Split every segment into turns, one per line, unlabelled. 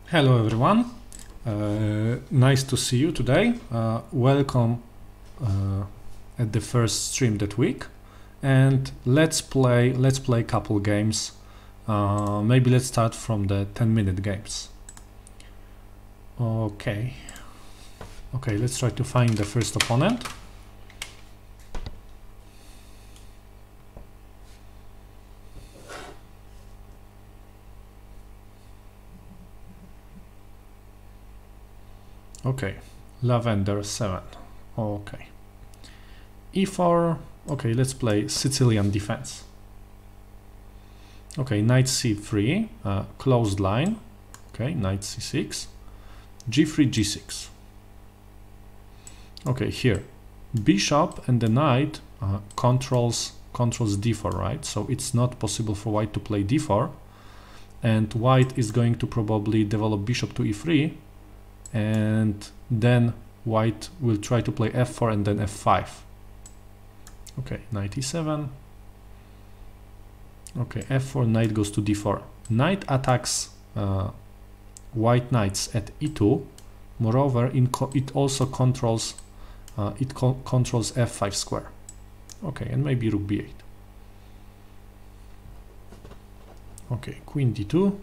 Hello everyone, nice to see you today. Welcome at the first stream that week, and let's play a couple games. Maybe let's start from the 10-minute games. Okay, let's try to find the first opponent. Okay, Lavender 7. Okay. E4. Okay, let's play Sicilian defense. Okay, Knight C3, closed line. Okay, Knight C6, G3, G6. Okay, here, Bishop and the Knight controls D4, right? So it's not possible for White to play D4, and White is going to probably develop Bishop to E3. And then White will try to play F4 and then F5. Okay, Knight E7. Okay, F4, Knight goes to D4. Knight attacks White Knights at E2. Moreover, it also controls controls F5 square. Okay, and maybe Rook B8. Okay, Queen D2.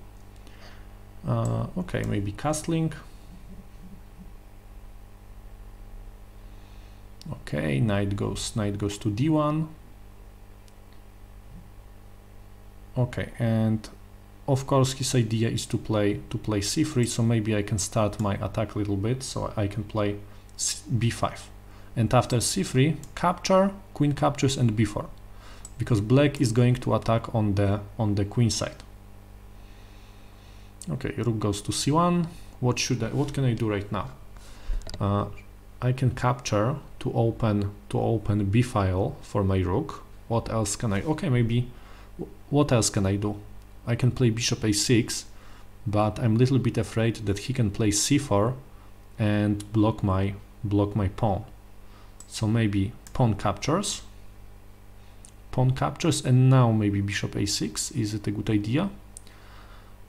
Okay, maybe castling. Okay, knight goes to D1. Okay, and of course his idea is to play C3, so maybe I can start my attack a little bit, so I can play B5. And after C3, capture, queen captures and B4, because black is going to attack on the queen side. Okay, rook goes to C1. What can I do right now? I can capture to open B file for my rook. What else can I? Okay, maybe. What else can I do? I can play Bishop A6, but I'm a little bit afraid that he can play C4 and block my pawn. So maybe pawn captures, and now maybe Bishop A6. Is it a good idea?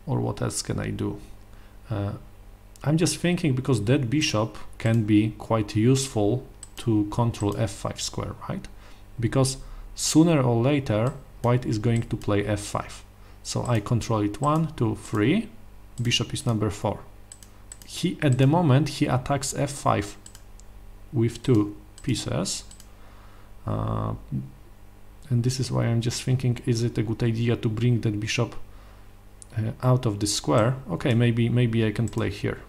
Or what else can I do? I'm just thinking, because that bishop can be quite useful to control F5 square, right? Because sooner or later White is going to play F5. So I control it 1, 2, 3. Bishop is number 4. At the moment he attacks F5 with 2 pieces. And this is why I'm just thinking, is it a good idea to bring that bishop out of the square? Okay, maybe I can play here.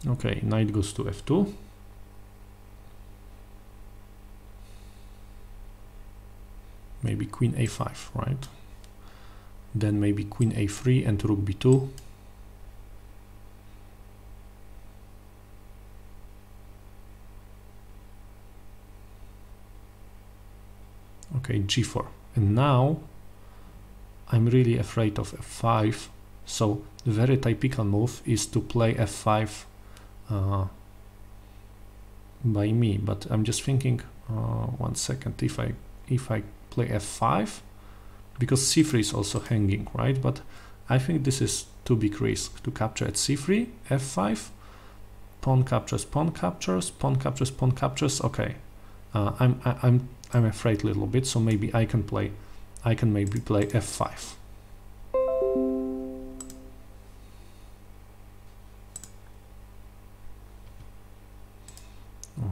Okay, knight goes to F2. Maybe queen A5, right? Then maybe queen A3 and rook B2. Okay, G4. And now I'm really afraid of F5. So the very typical move is to play F5 by me, but I'm just thinking, 1 second, if I play F5, because C3 is also hanging, right? But I think this is too big risk to capture at C3, F5, pawn captures, pawn captures, pawn captures, pawn captures. Okay, I'm afraid a little bit, so maybe I can maybe play F5.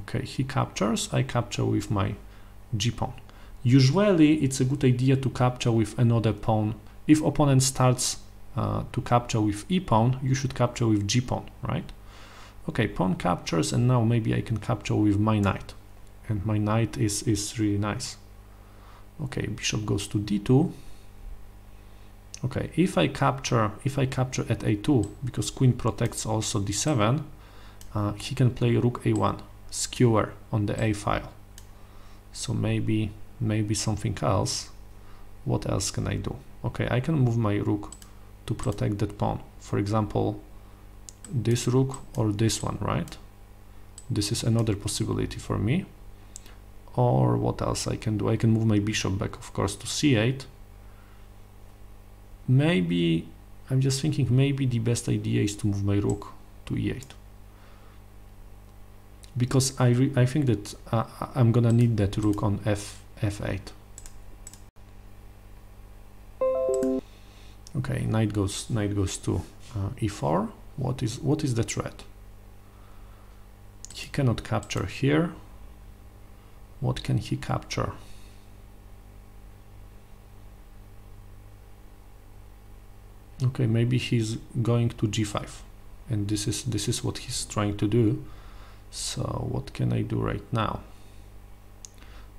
Okay, he captures, I capture with my g-pawn. Usually it's a good idea to capture with another pawn. If opponent starts to capture with e-pawn, you should capture with g-pawn, right? Okay, pawn captures, and now maybe I can capture with my knight. And my knight is really nice. Okay, bishop goes to d2. Okay, if I capture at a2, because queen protects also d7, he can play rook a1, skewer on the a file. So maybe something else. What else can I do? Okay, I can move my rook to protect that pawn. For example, this rook or this one, right? This is another possibility for me. Or what else I can do? I can move my bishop back, of course, to c8. Maybe, I'm just thinking, maybe the best idea is to move my rook to e8. Because I think that I'm gonna need that rook on f8. Okay, knight goes to e4. What is the threat? He cannot capture here. What can he capture? Okay, maybe he's going to g5, and this is what he's trying to do. So what can I do right now?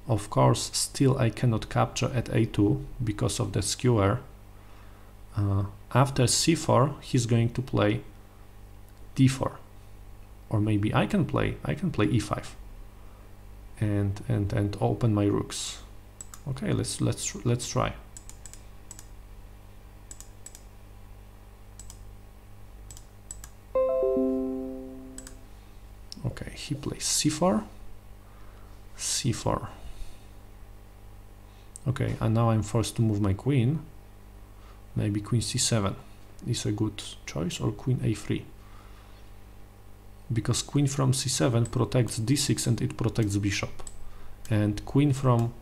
Of course, still I cannot capture at a2 because of the skewer. After c4, he's going to play d4, or maybe I can play e5 and open my rooks. Okay, let's try. Okay, he plays c4, c4. Okay, and now I'm forced to move my queen. Maybe queen c7 is a good choice, or queen a3. Because queen from c7 protects d6 and it protects bishop. And queen from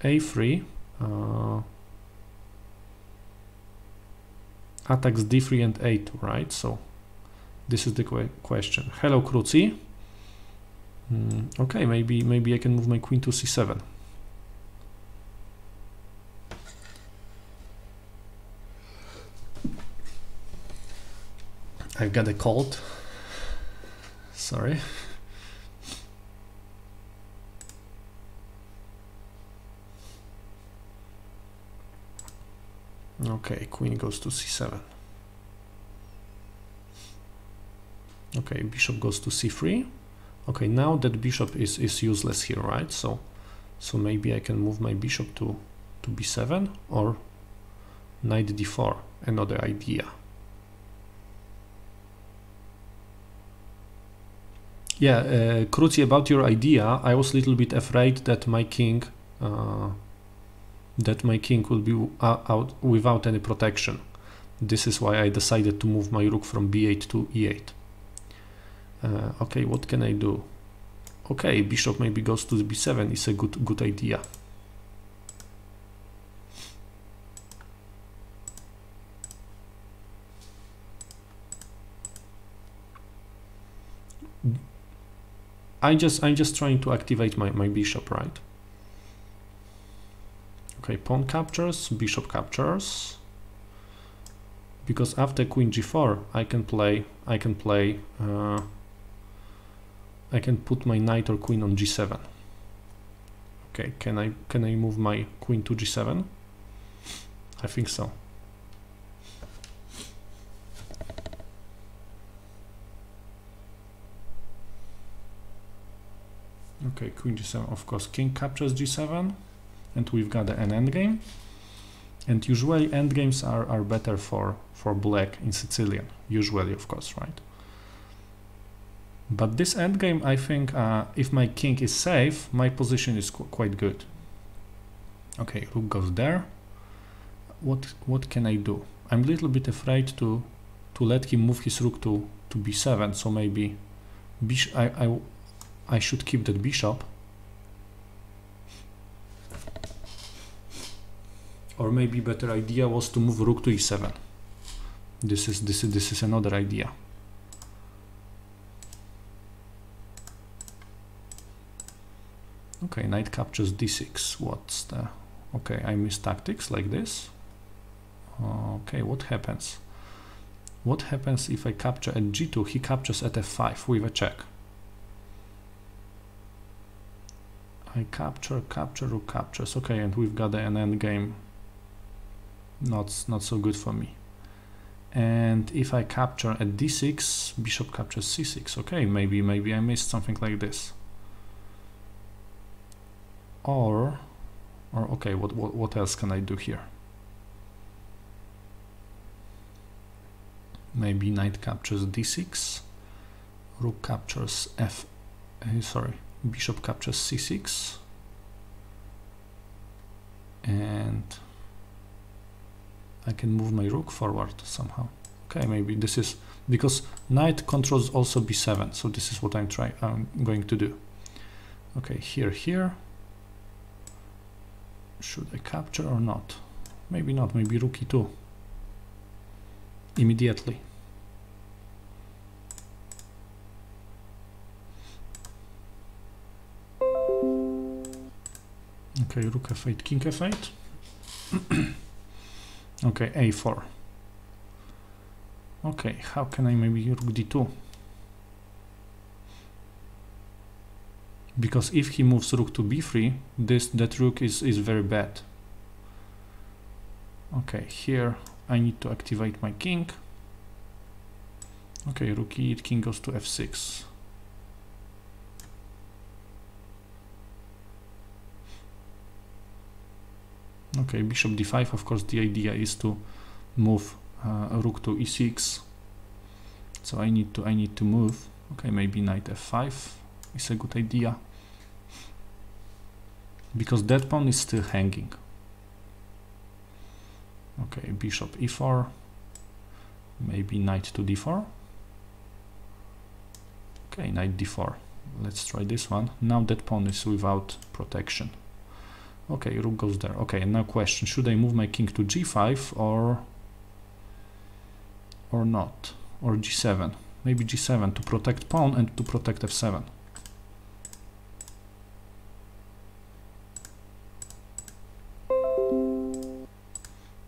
a3 attacks d3 and a2, right? So this is the question. Hello, Kruci. Okay, maybe I can move my queen to c7. I've got a cold. Sorry. Okay, queen goes to c7. Okay, bishop goes to c3. Okay, now that bishop is useless here, right? So maybe I can move my bishop to b7, or knight d4, another idea. Yeah, Kruci, about your idea, I was a little bit afraid that my king will be out without any protection. This is why I decided to move my rook from b8 to e8. Okay, what can I do? Okay, bishop maybe goes to b7 is a good idea. I'm just trying to activate my bishop, right? Okay, pawn captures, bishop captures. Because after queen g4, I can put my knight or queen on g7. Okay, can I move my queen to g7? I think so. Okay, queen g7, of course, king captures g7, and we've got an endgame. And usually endgames are better for black in Sicilian, usually, of course, right? But this endgame, I think, if my king is safe, my position is quite good. Okay, rook goes there. What can I do? I'm a little bit afraid to let him move his rook to b7, so maybe I should keep that bishop. Or maybe better idea was to move rook to e7. This is another idea. Okay, knight captures d6. What's the... Okay, I miss tactics like this. Okay, what happens? What happens if I capture at g2? He captures at f5 with a check. I capture, rook captures. Okay, and we've got an endgame. Not so good for me. And if I capture at d6, bishop captures c6. Okay, maybe I missed something like this. Or okay, what else can I do here? Maybe knight captures d6, rook captures bishop captures c6, and I can move my rook forward somehow. Okay, maybe this is because knight controls also b7, so this is what I'm going to do. Okay, here. Should I capture or not? Maybe not, maybe rook e2 immediately. Okay, rook f8, king f8. Okay, a4. Okay, how can I maybe rook d2? Because if he moves rook to b3, that rook is very bad. Okay, here I need to activate my king. Okay, rook e8, king goes to f6. Okay, bishop d5. Of course, the idea is to move rook to e6. So I need to move. Okay, maybe knight f5 is a good idea, because that pawn is still hanging. Okay, bishop e4. Maybe knight to d4. Okay, knight d4. Let's try this one. Now that pawn is without protection. Okay, rook goes there. Okay, and now question, should I move my king to g5 or not? Or g7? Maybe g7 to protect pawn and to protect f7.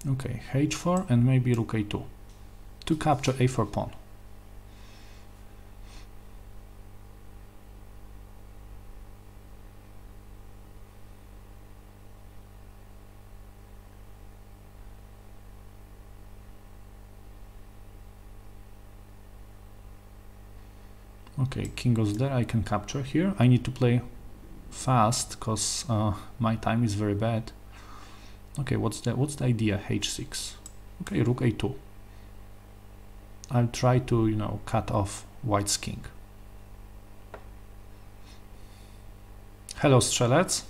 Okay, h4 and maybe rook a2 to capture a4 pawn. Okay, king goes there, I can capture here. I need to play fast because my time is very bad. Okay, what's the idea? h6. Okay, rook a2. I'll try to, you know, cut off white's king. Hello, Strelec.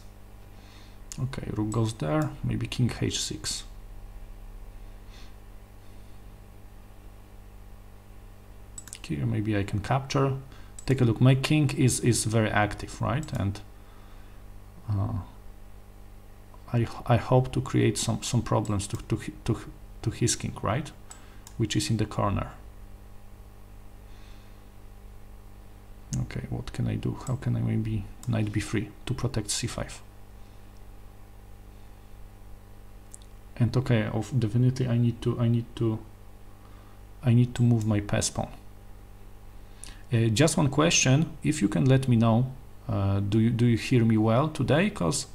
Okay, rook goes there, maybe king h6. Here maybe I can capture. Take a look, my king is very active, right? And I hope to create some problems to his king, right? Which is in the corner. Okay, what can I do? How can I maybe knight b3 to protect c5? And okay, definitely I need to move my pass pawn. Just one question, if you can let me know, do you hear me well today? Because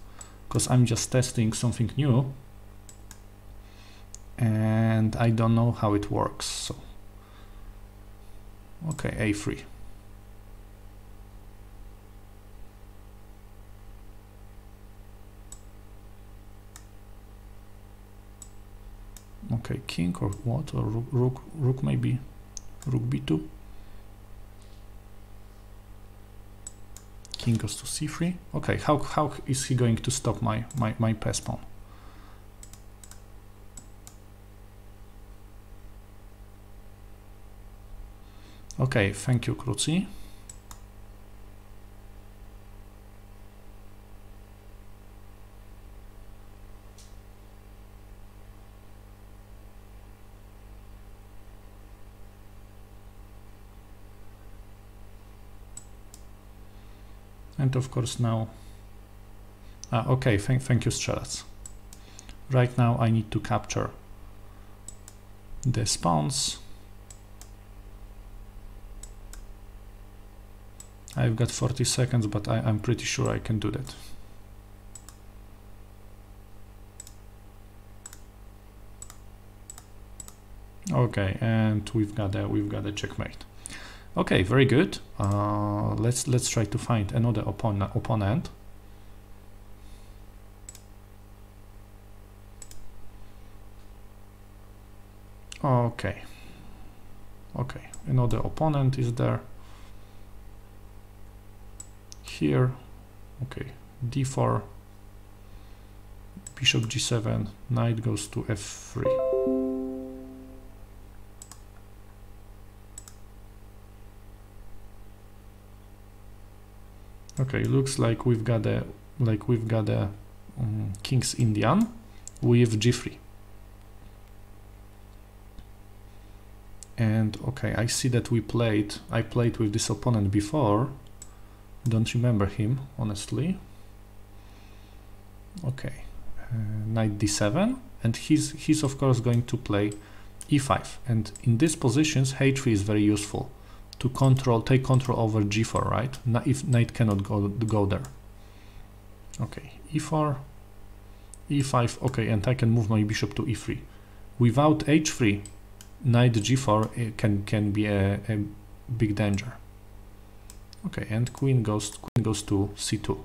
I'm just testing something new and I don't know how it works. So okay, a3. Okay, king or what? Or rook maybe, rook b2. King goes to c3. Okay, how is he going to stop my pass pawn? Okay, thank you, Kruci. And of course now, okay, thank you, Strelec. Right now I need to capture the spawns. I've got 40 seconds, but I'm pretty sure I can do that. Okay, and we've got a checkmate. Okay, very good. Let's try to find another opponent. Okay. Okay, another opponent is there. Here, okay, d4, bishop g7, knight goes to f3. Okay, looks like we've got a King's Indian with g3. And okay, I see that I played with this opponent before. Don't remember him, honestly. Okay, knight d7, and he's of course going to play e5. And in these positions, h3 is very useful to take control over g4, right? If knight cannot go there. Okay, e4, e5. Okay, and I can move my bishop to e3. Without h3, knight g4 can be a big danger. Okay, and queen goes to c2.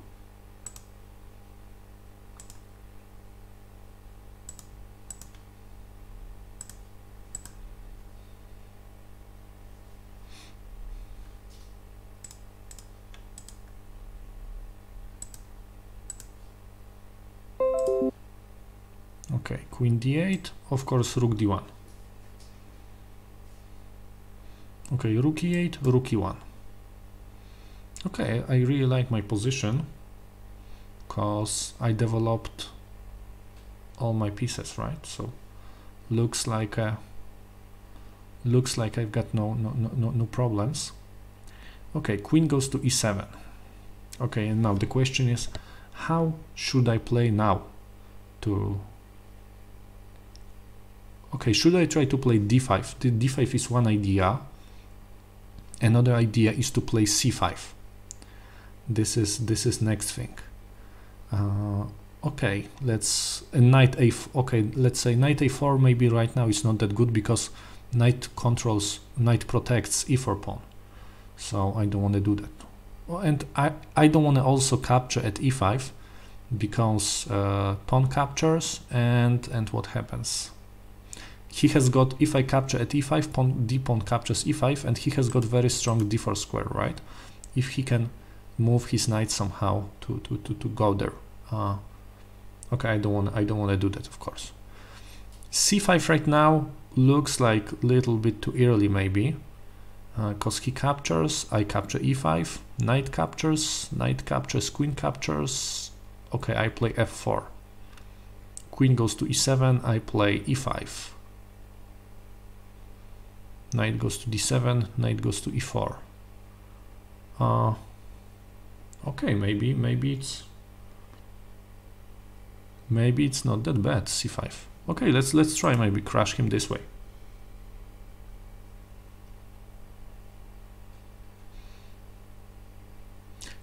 Okay, queen d8, of course rook d1. Okay, rook e8, rook e1. Okay, I really like my position because I developed all my pieces, right? So looks like I've got no problems. Okay, queen goes to e7. Okay, and now the question is, how should I play now? Okay, should I try to play d5? The d5 is one idea. Another idea is to play c5. This is next thing. Okay, let's knight a4. Okay, let's say knight a4. Maybe right now it's not that good because knight protects e4 pawn. So I don't want to do that. And I don't want to also capture at e5 because pawn captures and what happens? He has got, if I capture at e5, d pawn captures e5, and he has got very strong d4 square, right? If he can move his knight somehow to go there. Okay, I don't want to do that, of course. c5 right now looks like a little bit too early, maybe, because he captures, I capture e5, knight captures, queen captures. Okay, I play f4. Queen goes to e7, I play e5. Knight goes to d7, knight goes to e4. Okay, maybe it's not that bad, c5. Okay, let's try maybe crush him this way.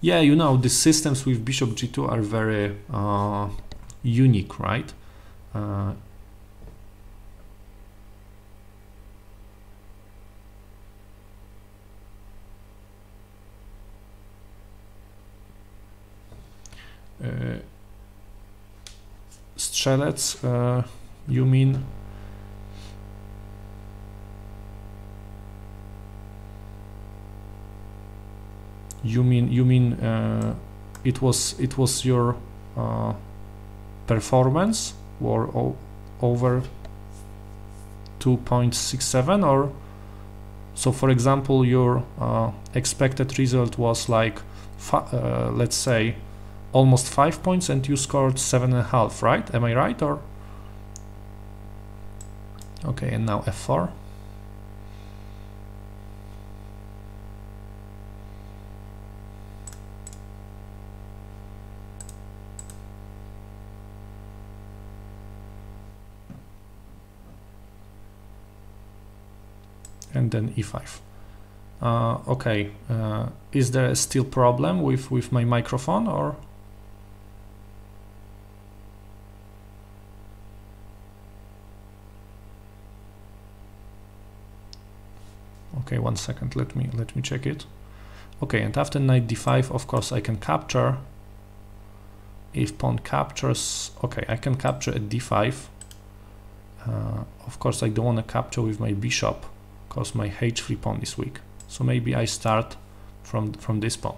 Yeah, you know, the systems with bishop g2 are very unique, right? Strzelec, you mean? You mean it was your performance or over 2.67, or so for example your expected result was like let's say almost 5 points and you scored 7.5, right? Am I right? Or okay, and now f4. And then e5. Okay, is there a still problem with my microphone, or? Okay, 1 second, let me check it. Okay, and after knight d5, of course I can capture. If pawn captures, okay, I can capture at d5. Of course I don't want to capture with my bishop, because my h3 pawn is weak. So maybe I start from this pawn.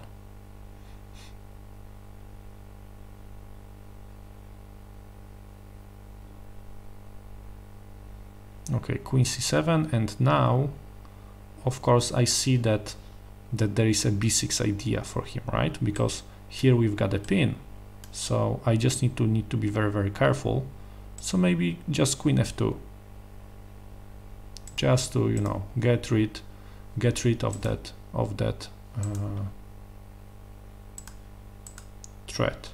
Okay, queen c7, and now of course I see that there is a b6 idea for him, right? Because here we've got a pin, so I just need to be very careful. So maybe just queen f2, just to, you know, get rid of that threat.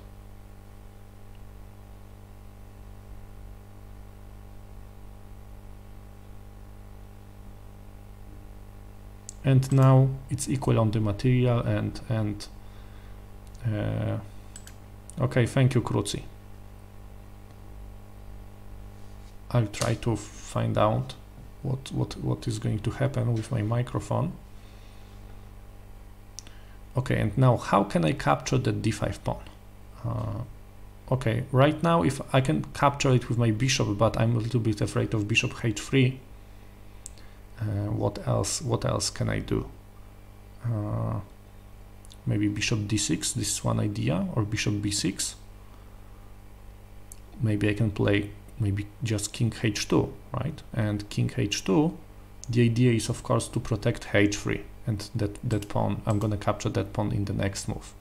And now it's equal on the material, and okay, thank you, Kruci. I'll try to find out what is going to happen with my microphone. Okay, and now how can I capture the d5 pawn? Okay, right now if I can capture it with my bishop, but I'm a little bit afraid of bishop h3. What else can I do? Maybe bishop d6, this is one idea, or bishop b6. Maybe I can play maybe just king h2, right? And king h2, the idea is of course to protect h3, and that pawn, I'm gonna capture that pawn in the next move.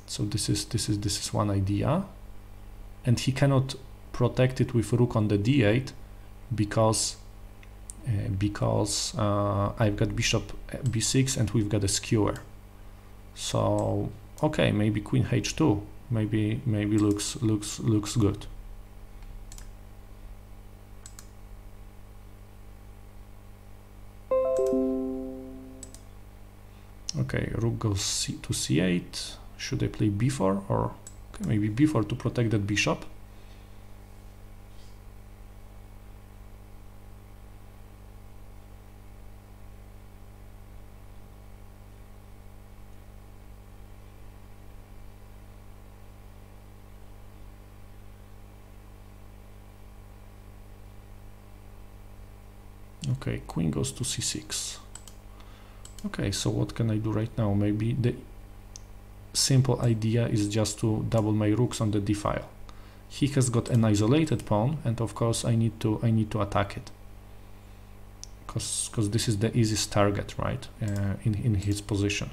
So this is one idea, and he cannot protect it with rook on the d8 because I've got bishop b6 and we've got a skewer. So okay, maybe queen h2 maybe looks good. Okay, rook goes to c8. Should I play b4, or okay, maybe b4 to protect that bishop? Okay, queen goes to c6. Okay, so what can I do right now? Maybe the simple idea is just to double my rooks on the d file. He has got an isolated pawn, and of course I need to attack it, because this is the easiest target, right? In his position.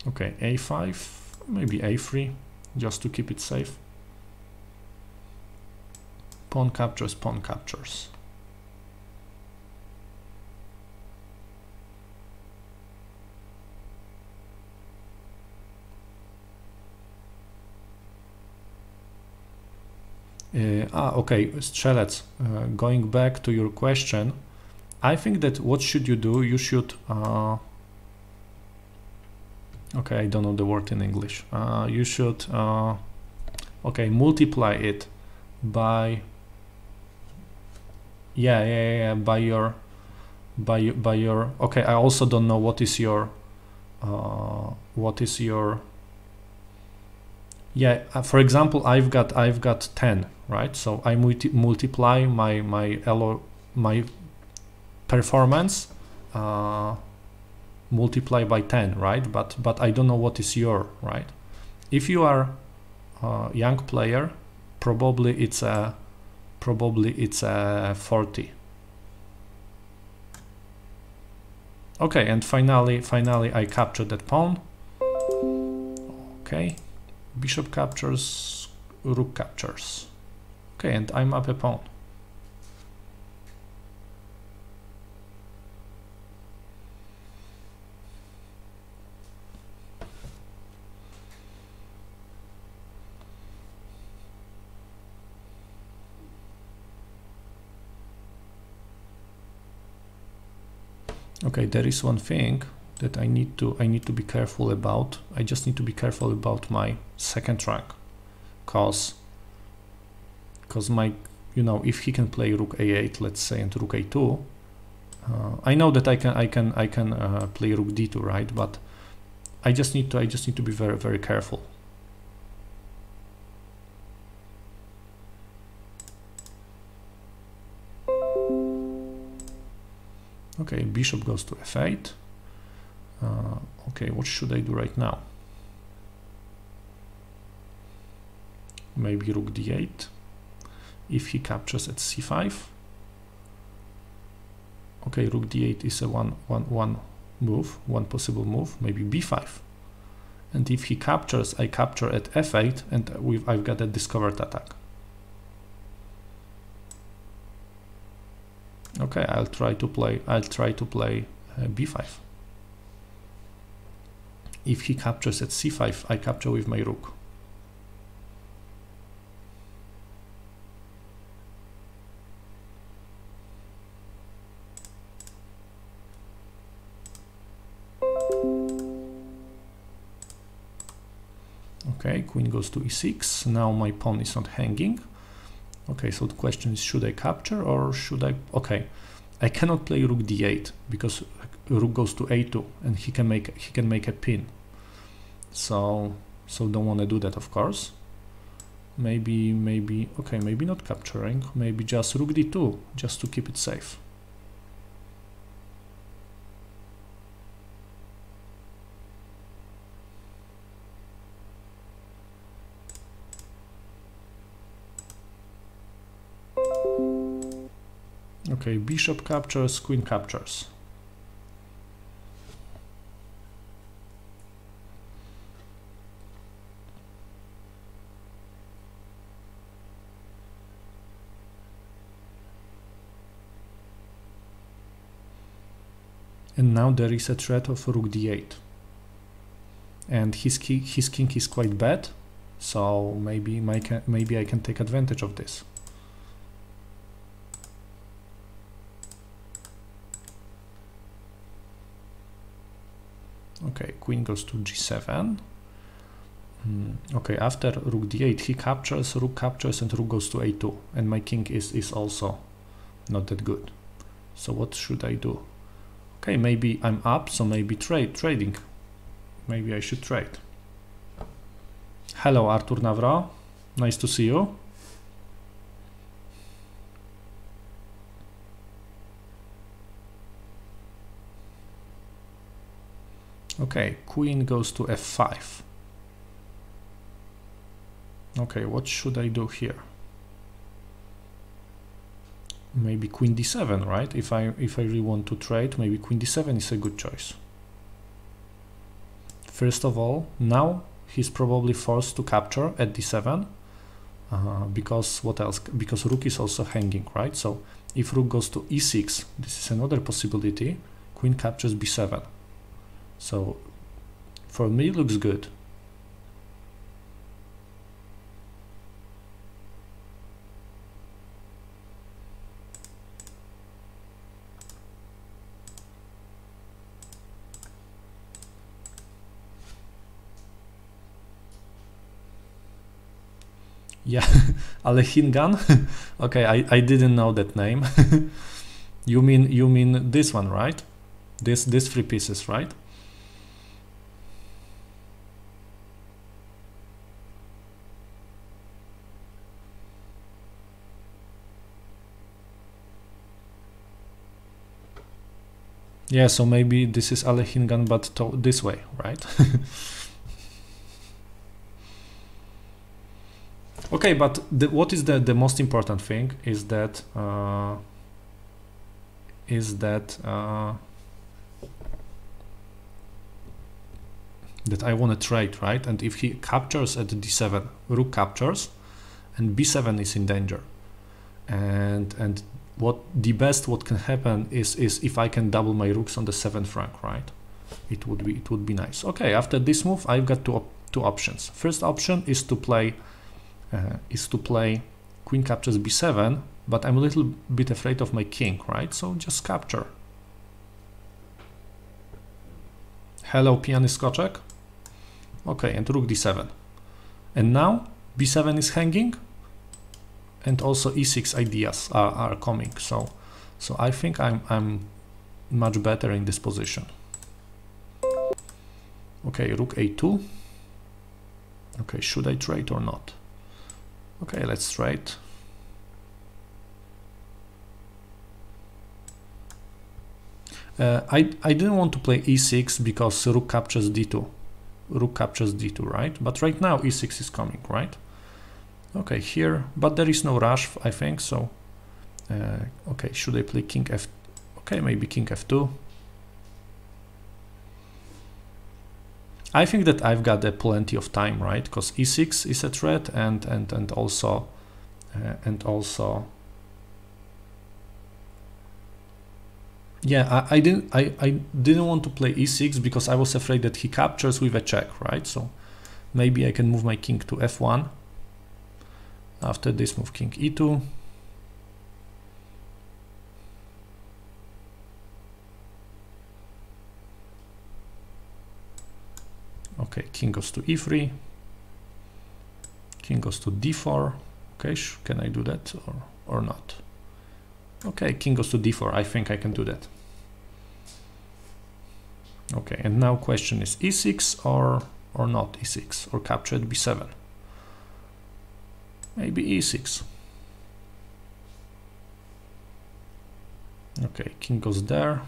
Okay, a5, maybe a3, just to keep it safe. Pawn captures, pawn captures. Okay, Strzelec, going back to your question, I think that what should you do? You should okay, I don't know the word in English. You should okay, multiply it by by your okay, I also don't know what is your for example, I've got 10, right? So I multiply my performance multiply by 10, right? But I don't know what is your, right? If you are a young player, probably it's a 40. Okay, and finally I captured that pawn. Okay, bishop captures, rook captures. Okay, and I'm up a pawn. Okay, there is one thing that I need to be careful about. I just need to be careful about my second rank, cause my, you know, if he can play rook a8, let's say, and rook a2, I know that I can play rook d2, right? But I just need to be very, very careful. Okay, bishop goes to f8. Okay, what should I do right now? Maybe rook d8. If he captures at c5. Okay, rook d8 is a one move, one possible move. Maybe b5. And if he captures, I capture at f8, and I've got a discovered attack. Okay, I'll try to play b5. If he captures at c5, I capture with my rook. Okay, queen goes to e6. Now my pawn is not hanging. Okay, so the question is, should I capture or should I? Okay, I cannot play rook d8 because rook goes to a2 and he can make a pin. So don't want to do that, of course. Maybe okay, maybe not capturing. Maybe just rook d2 just to keep it safe. Okay, bishop captures, queen captures. And now there is a threat of rook d8. And his king is quite bad, so maybe I can take advantage of this. Okay, queen goes to g7. Okay, after rook d8, he captures, rook captures, and rook goes to a2. And my king is also not that good. So what should I do? Okay, maybe I'm up, so maybe trading. Maybe I should trade. Hello, Artur Navro. Nice to see you. Okay, queen goes to f5. Okay, what should I do here? Maybe queen d7, right? If I really want to trade, maybe queen d7 is a good choice. First of all, now he's probably forced to capture at d7 because what else? Because rook is also hanging, right? So if rook goes to e6, this is another possibility. Queen captures b7. So for me it looks good. Yeah, Alehingan. Okay, I didn't know that name. You mean this one, right? This 3 pieces, right? Yeah, so maybe this is Alehingan, but this way, right? Okay, but what is the most important thing is that that I want to trade, right? And if he captures at d7, rook captures, and b7 is in danger. And what can happen is if I can double my rooks on the 7th rank, right? It would be nice. Okay, after this move, I've got two options. First option is to play queen captures b7, but I'm a little bit afraid of my king, right? So just capture. Hello, pianist Koczek. Okay, and rook d7. And now b7 is hanging, and also e6 ideas are coming. So I think I'm much better in this position. Okay, rook a2. Okay, should I trade or not? Okay, let's trade. I didn't want to play e6 because rook captures d2. Rook captures d2, right? But right now e6 is coming, right? Okay, here, but there is no rush, I think, so okay, should I play king f? Okay, maybe king f2. I think that I've got plenty of time, right? Because e6 is a threat, and also yeah, I didn't want to play e6 because I was afraid that he captures with a check, right? So maybe I can move my king to f1. After this, move king e2. Okay, king goes to e3. King goes to d4. Okay, can I do that or not? Okay, king goes to d4. I think I can do that. Okay, and now question is e6 or not e6, or capture at b7. Maybe e6. Okay, king goes there.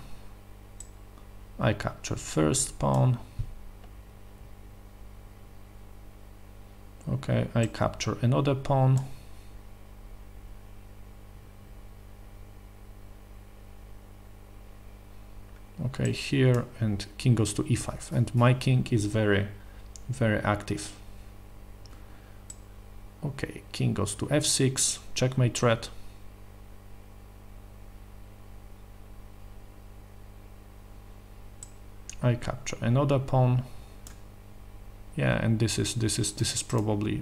I capture first pawn. Okay, I capture another pawn. Okay, here, and king goes to e5, and my king is very active. Okay, king goes to f6, checkmate threat. I capture another pawn. Yeah, and this is probably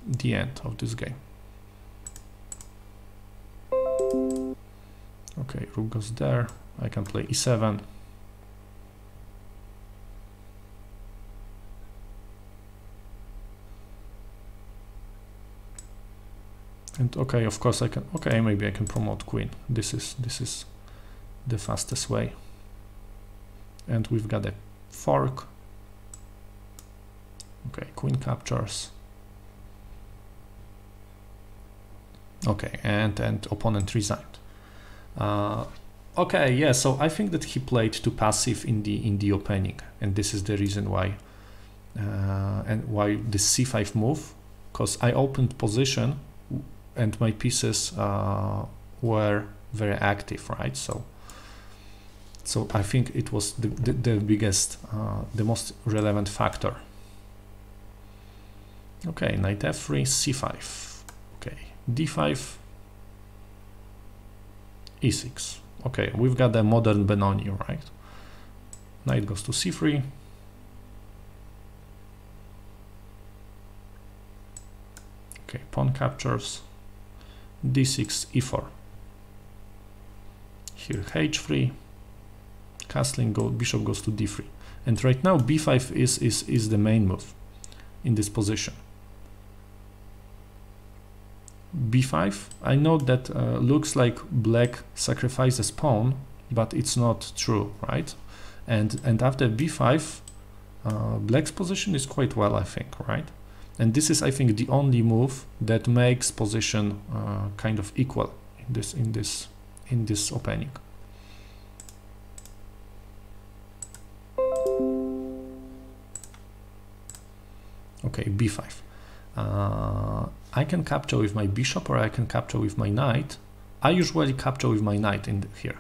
the end of this game. Okay, rook goes there. I can play e7. And okay, of course I can. Okay, maybe I can promote queen. This is the fastest way. And we've got a fork. Okay, queen captures. Okay, and opponent resigned. Okay, yeah, so I think that he played too passive in the opening, and this is the reason why and why the c5 move, because I opened position and my pieces were very active, right? So I think it was the biggest, the most relevant factor. Okay, knight f3, c5. Okay, d5, e6. Okay, we've got a modern Benoni, right? Knight goes to c3. Okay, pawn captures. d6, e4. Here h3. Castling, bishop goes to d3. And right now b5 is the main move in this position. b5, I know that looks like black sacrifices pawn, but it's not true, right? And after b5, black's position is quite well, I think, right? And this is, I think, the only move that makes position kind of equal in this opening. Okay, b5. I can capture with my bishop, or I can capture with my knight. I usually capture with my knight in here.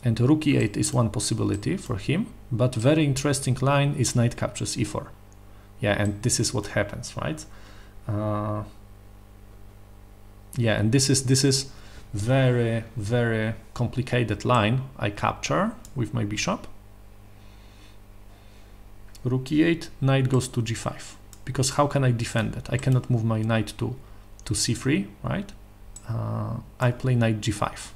And rook e8 is one possibility for him, but very interesting line is knight captures e4. Yeah, and this is what happens, right? Yeah, and this is very complicated line. I capture with my bishop. Rook e8, knight goes to g5. Because how can I defend it? I cannot move my knight to c3, right? I play knight g5.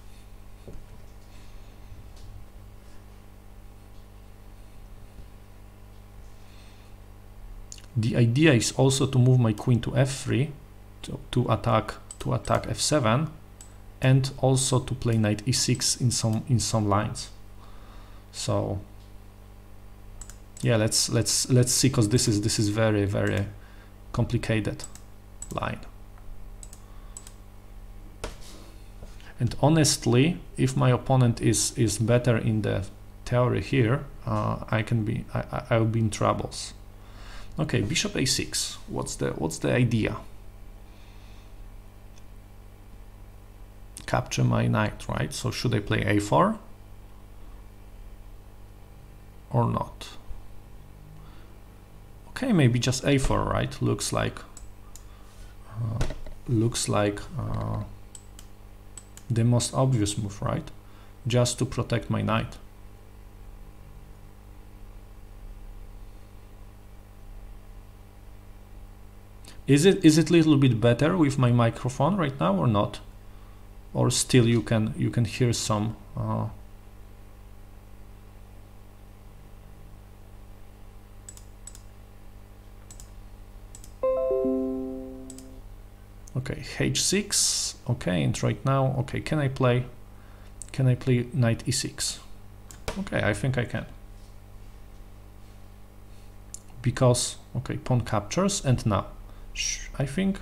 The idea is also to move my queen to f3 to attack f7, and also to play knight e6 in some lines. So Yeah, let's see, because this is very complicated line. And honestly, if my opponent is better in the theory here, I'll be in troubles. Okay, bishop a6. What's the idea? Capture my knight, right? So should I play a4 or not? Okay, maybe just a4, right? Looks like the most obvious move, right? Just to protect my knight. Is it a little bit better with my microphone right now or not? Or still you can hear some okay, h6. Okay, and right now, okay, can I play knight e6? Okay, I think I can, because okay, pawn captures, and now I think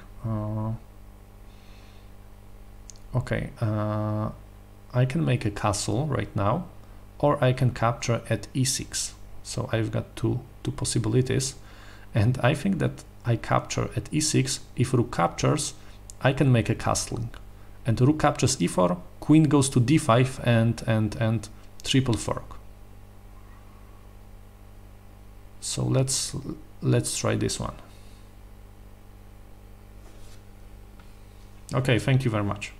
okay, I can make a castle right now, or I can capture at e6. So I've got two possibilities, and I think that I capture at e6. If rook captures, I can make a castling, and rook captures e4, queen goes to d5, and triple fork. So let's try this one. Okay, thank you very much.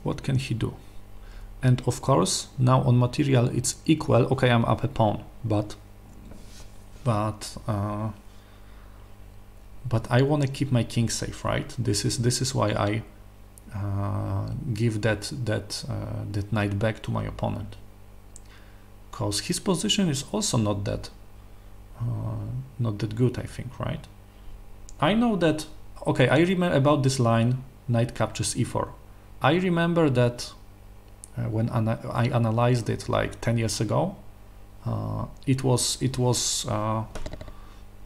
What can he do? And of course, now on material it's equal. Okay, I'm up a pawn, but I want to keep my king safe, right? This is why I give that knight back to my opponent, because his position is also not that good, I think, right? I know that. Okay, I remember about this line, knight captures e4. I remember that when I analyzed it like 10 years ago, it was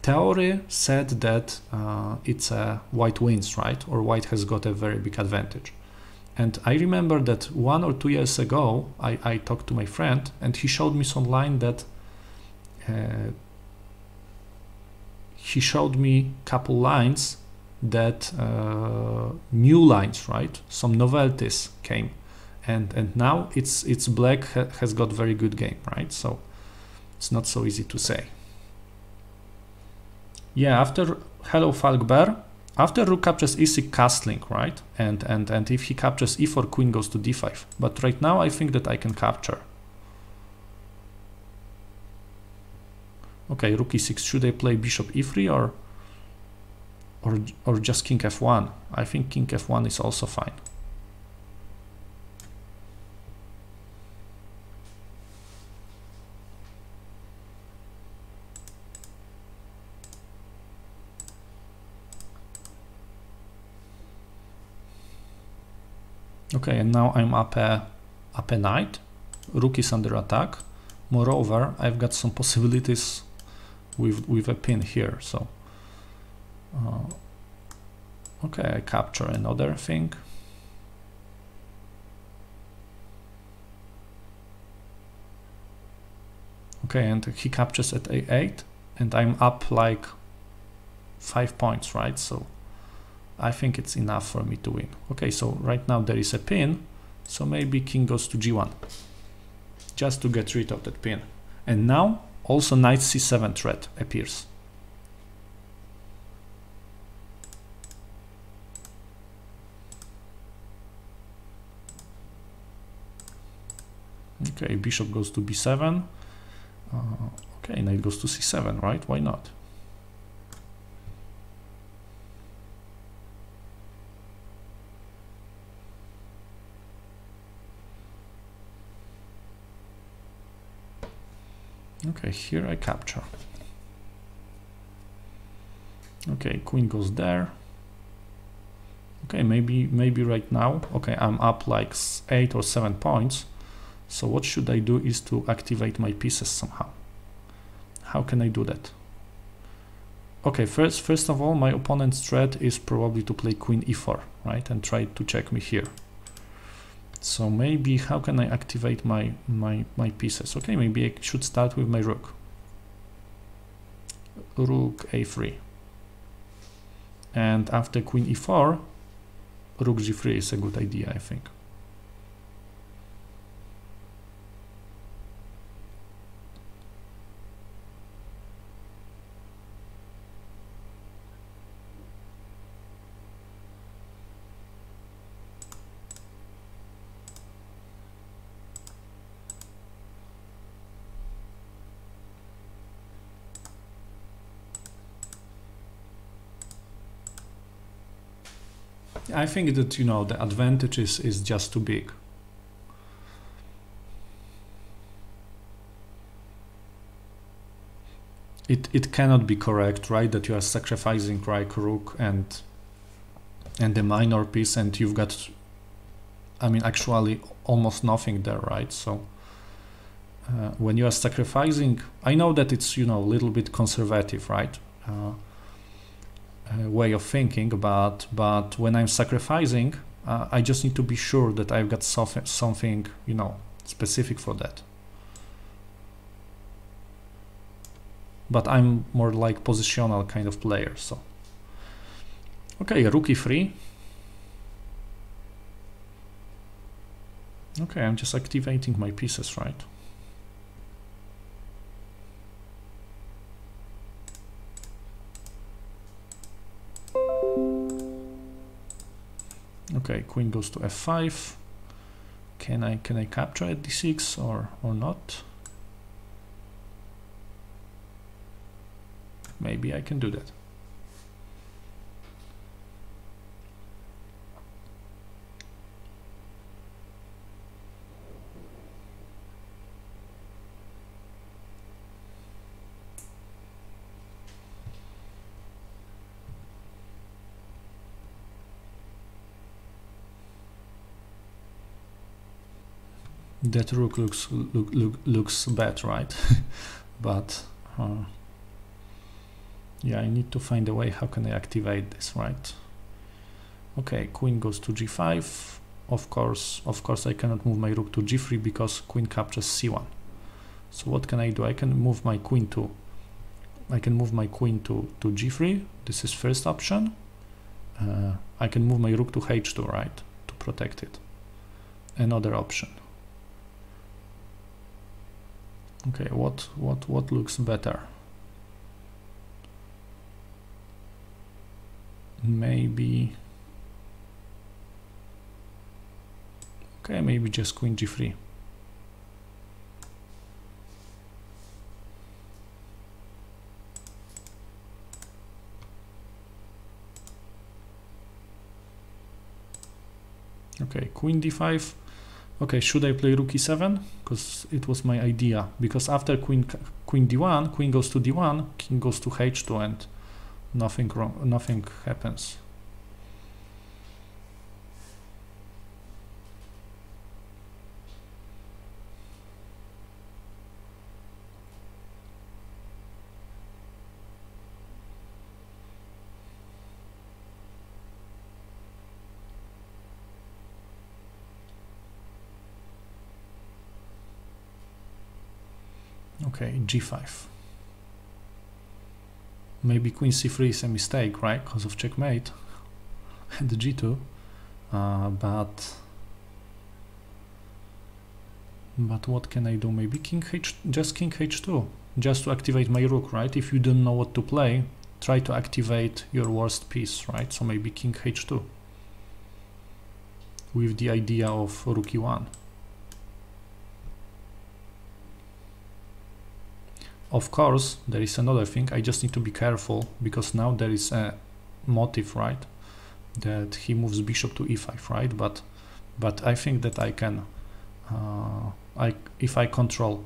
theory said that it's a white wins, right? Or white has got a very big advantage. And I remember that 1 or 2 years ago, I talked to my friend, and he showed me some line that he showed me couple lines that new lines, right? Some novelties came, and now it's black has got very good game, right? So it's not so easy to say. Yeah, after hello Falkbear, after rook captures e6 castling, right? And if he captures e4, queen goes to d5. But right now I think that I can capture. Okay, rook e6. Should I play bishop e3 or just king f1? I think king f1 is also fine. Okay, and now I'm up a knight. Rook is under attack. Moreover, I've got some possibilities with a pin here. So okay, I capture another thing. Okay, and he captures at a8, and I'm up like 5 points, right? So I think it's enough for me to win. Okay, so right now there is a pin, so maybe king goes to g1, just to get rid of that pin. And now also knight c7 threat appears. Okay, bishop goes to b7. Okay, knight goes to c7, right? Why not? Okay, here I capture. Okay, queen goes there. Okay, maybe right now, okay, I'm up like 8 or 7 points. So what should I do is to activate my pieces somehow. How can I do that? Okay, first of all, my opponent's threat is probably to play queen e4, right, and try to check me here. So maybe how can I activate my pieces? Okay, maybe I should start with my rook. Rook a3. And after queen e4, rook g3 is a good idea, I think. I think that, you know, the advantage is just too big. It cannot be correct, right? That you are sacrificing right rook and the minor piece, and you've got, I mean, actually almost nothing there, right? So when you are sacrificing, I know that it's, you know, a little bit conservative, right? Way of thinking, but when I'm sacrificing, I just need to be sure that I've got something, you know, specific for that. But I'm more like positional kind of player, so. Okay, rook e3. Okay, I'm just activating my pieces, right? Okay, queen goes to f5. Can I capture at d6 or not? Maybe I can do that. That rook looks bad, right? But yeah, I need to find a way. How can I activate this, right? Okay, queen goes to g5. Of course, I cannot move my rook to g3 because queen captures c1. So what can I do? I can move my queen to g3. This is first option. I can move my rook to h2, right, to protect it. Another option. Okay, what looks better? Maybe. Okay, maybe just queen g3. Okay, queen d5. Okay, should I play rook e7? Because it was my idea. Because after queen d1, queen goes to d1, king goes to h2, and nothing wrong, nothing happens. Okay, g5. Maybe queen c3 is a mistake, right? Because of checkmate and the g2. But what can I do? Maybe just king h2, just to activate my rook, right? If you don't know what to play, try to activate your worst piece, right? So maybe king h2 with the idea of rook e1. Of course, there is another thing. I just need to be careful because now there is a motive, right? That he moves bishop to e5, right? But I think that I can, if I control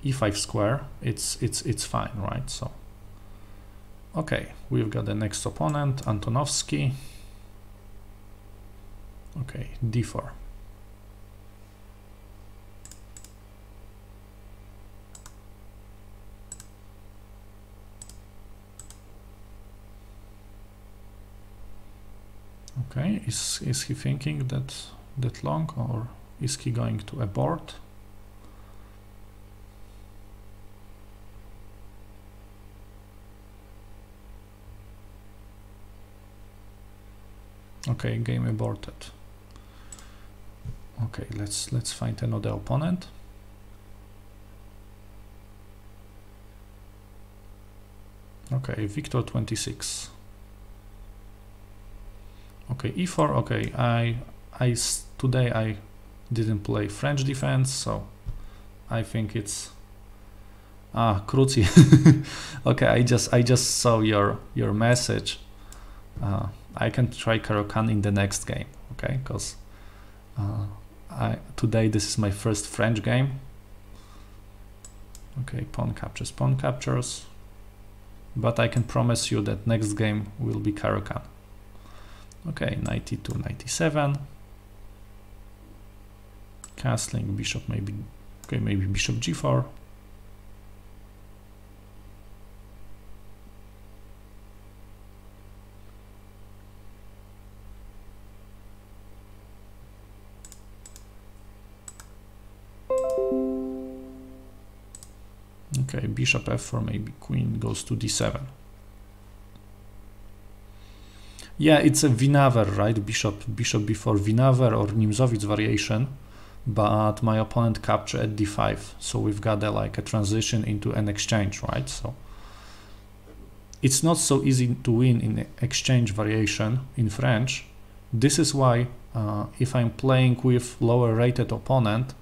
e5 square, it's fine, right? So okay, we've got the next opponent, Antonovsky. Okay, d4. Okay, is he thinking that long, or is he going to abort? Okay, game aborted. Okay, let's find another opponent. Okay, Victor 26. Okay, e4. Okay, today I didn't play French defense, so I think it's Kruzi. Okay, I just saw your message. I can try Caro-Kann in the next game, okay? Because today this is my first French game. Okay, pawn captures, but I can promise you that next game will be Caro-Kann. Okay, 92, 97. Castling, bishop maybe. Okay, maybe bishop g4. Okay, bishop f4, maybe queen goes to d7. Yeah, it's a Winawer, right? Bishop before Winawer or Nimzowitz variation, but my opponent captured at d5, so we've got like a transition into an exchange, right? So it's not so easy to win in exchange variation in French. This is why if I'm playing with lower rated opponent,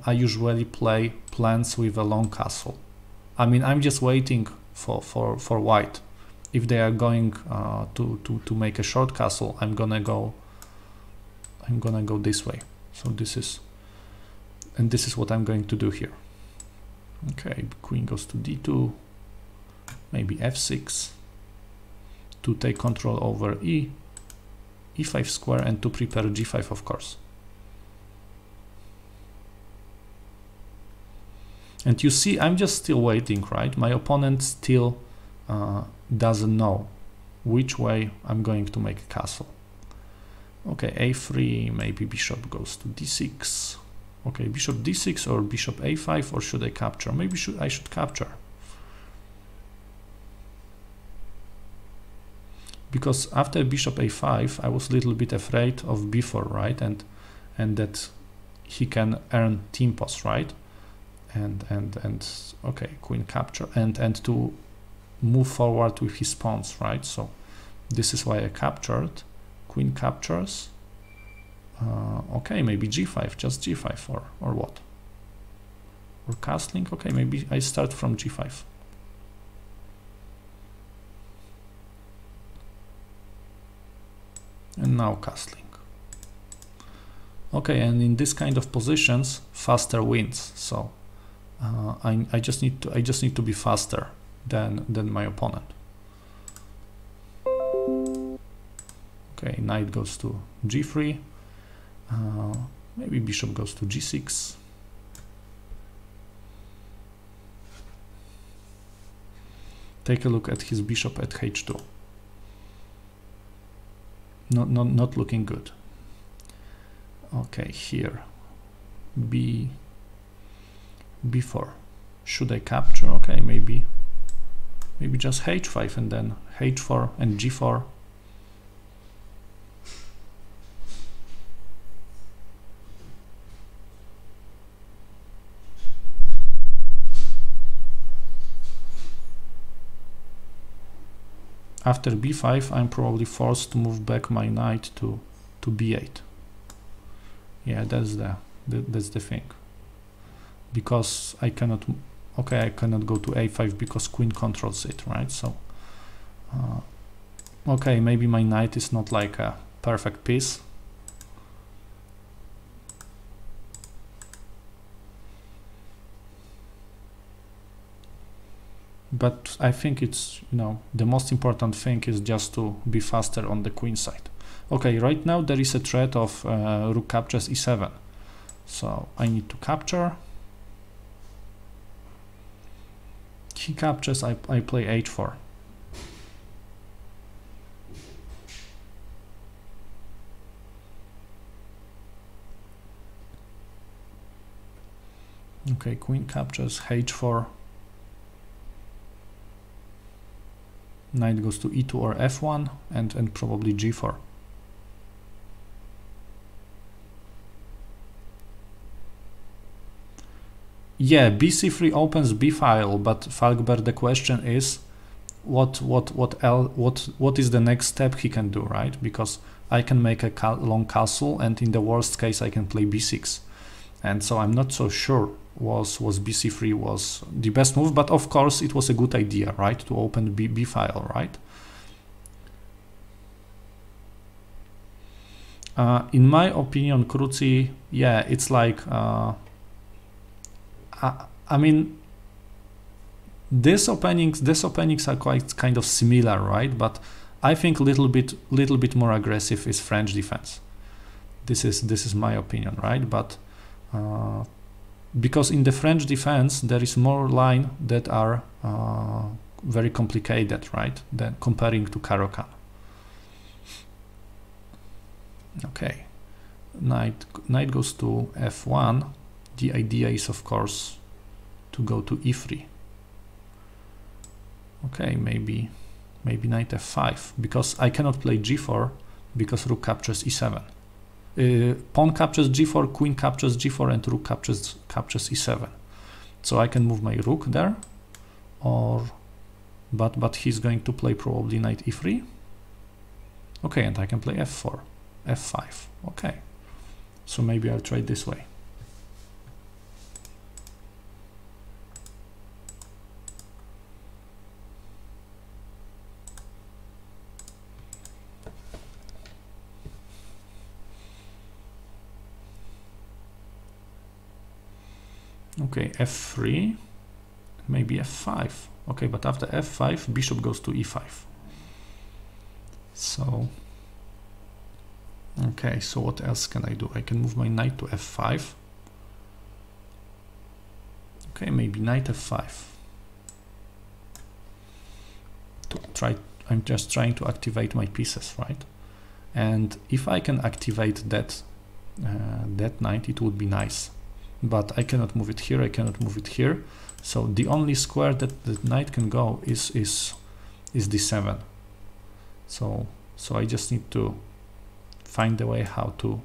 I usually play plans with a long castle. I mean, I'm just waiting for white. If they are going to make a short castle, I'm gonna go this way. So this is what I'm going to do here. Okay, queen goes to d2, maybe f6 to take control over e5 square and to prepare g5, of course. And you see, I'm just still waiting, right? My opponent still doesn't know which way I'm going to make a castle. Okay, a3, maybe bishop goes to d6. Okay, bishop d6 or bishop a5, or should I capture? Maybe I should capture. Because after bishop a5, I was a little bit afraid of b4, right? And that he can earn timpos, right? And okay, queen capture and to move forward with his pawns, right? So this is why I captured. Queen captures. Okay, maybe g5, just g5 or what? Or castling. Okay, maybe I start from g5. And now castling. Okay, and in this kind of positions, faster wins. So I just need to be faster than my opponent. Okay, knight goes to g3. Maybe bishop goes to g6. Take a look at his bishop at h2. Not looking good. Okay, here b4. Should I capture? Okay, maybe just h5 and then h4 and g4. After b5, I'm probably forced to move back my knight to b8. Yeah, that's the thing. Because I cannot, okay, I cannot go to a5 because queen controls it, right? So, okay, maybe my knight is not like a perfect piece. but I think it's, you know, the most important thing is just to be faster on the queen side. Okay, right now there is a threat of rook captures e7, so I need to capture. He captures, I play h4. Okay, queen captures, h4. Knight goes to e2 or f1 and probably g4. Yeah, bc3 opens b file, but Falkberg, the question is what is the next step he can do, right? Because I can make a long castle, and in the worst case I can play b6, and so I'm not so sure was bc3 was the best move, but of course it was a good idea, right, to open b file, right? In my opinion, Kruzi, yeah, it's like I mean, these openings are quite kind of similar, right? But I think little bit more aggressive is French defense. This is my opinion, right? But because in the French defense there is more line that are very complicated, right? Than comparing to Caro-Kann. Okay, knight goes to f1. The idea is, of course, to go to e3. Okay, maybe knight f5, because I cannot play g4 because rook captures e7. Pawn captures g4, queen captures g4, and rook captures e7. So I can move my rook there, or but he's going to play probably knight e3. Okay, and I can play f4, f5. Okay, so maybe I'll try this way. Okay, f3, maybe f5. Okay, but after f5, bishop goes to e5. So, okay, so what else can I do? I can move my knight to f5. Okay, maybe knight f5. I'm just trying to activate my pieces, right? And if I can activate that knight, it would be nice. But I cannot move it here, I cannot move it here. So the only square that the knight can go is d7. So I just need to find a way how to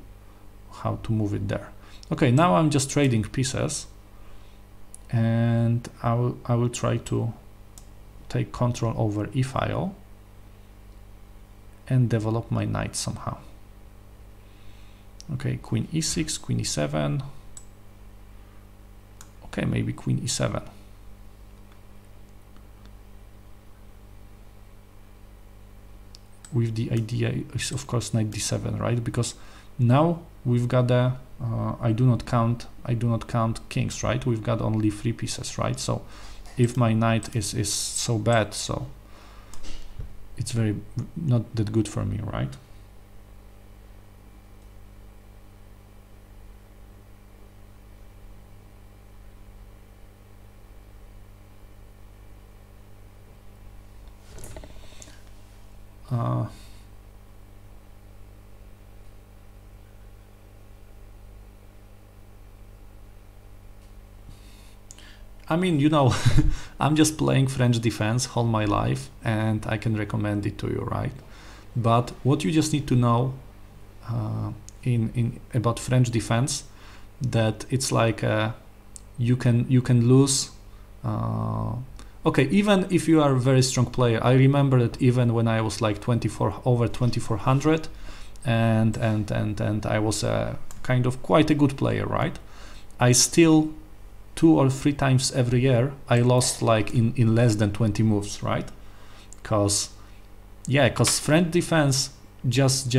move it there. Okay, now I'm just trading pieces, and I will try to take control over e file and develop my knight somehow. Okay, queen e6, queen e7. Okay, maybe queen e7. With the idea is, of course, knight d7, right? Because now we've got a I do not count kings, right? We've got only 3 pieces, right? So if my knight is so bad, so it's very not that good for me, right? I mean, you know, I'm just playing French defense all my life, and I can recommend it to you, right? But what you just need to know in about French defense, that it's like you can lose. Okay, even if you are a very strong player, I remember that even when I was like over 2400, and I was kind of quite a good player, right? I still 2 or 3 times every year I lost like in less than 20 moves, right? Because French defense just